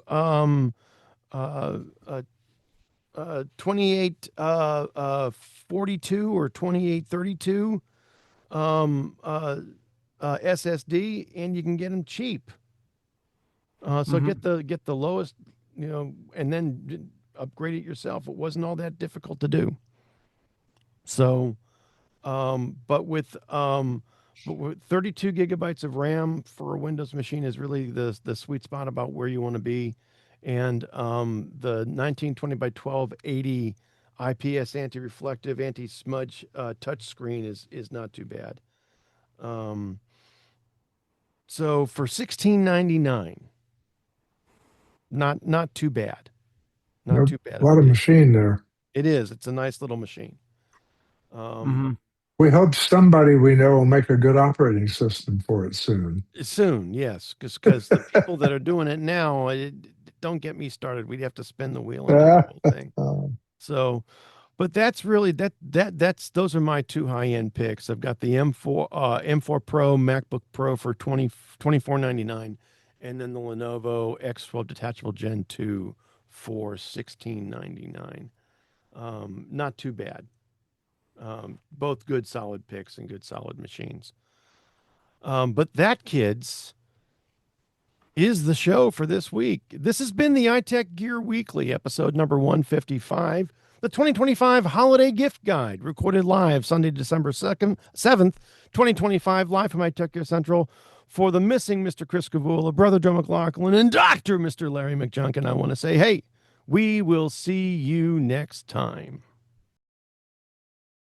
uh, uh, 28 42 or 2832 um, uh, SSD, and you can get them cheap. So Hmm. get the lowest, and then upgrade it yourself. It wasn't all that difficult to do. So, but with But 32 gigabytes of RAM for a Windows machine is really the sweet spot about where you want to be. And the 1920 by 1280 IPS anti-reflective, anti-smudge touchscreen is not too bad. So for $16.99, not too bad. Not Nope. too bad. A lot of machine there. It is. It's a nice little machine. We hope somebody we know will make a good operating system for it soon. Soon, yes, because the people that are doing it now, don't get me started. We'd have to spin the wheel and do the whole thing. So, but that's really that's those are my two high-end picks. I've got the M4 Pro MacBook Pro for $24.99, and then the Lenovo X12 Detachable Gen 2 for $16.99. Not too bad. Both good solid picks and good solid machines. But that, kids, is the show for this week. This has been the iTechGear Weekly, episode number 155, the 2025 Holiday Gift Guide, recorded live Sunday, December 7th, 2025, live from iTechGear Central. For the missing Mr. Chris Gavula, Brother Joe McLaughlin, and Dr. Mr. Larry McJunkin, I want to say, hey, we will see you next time.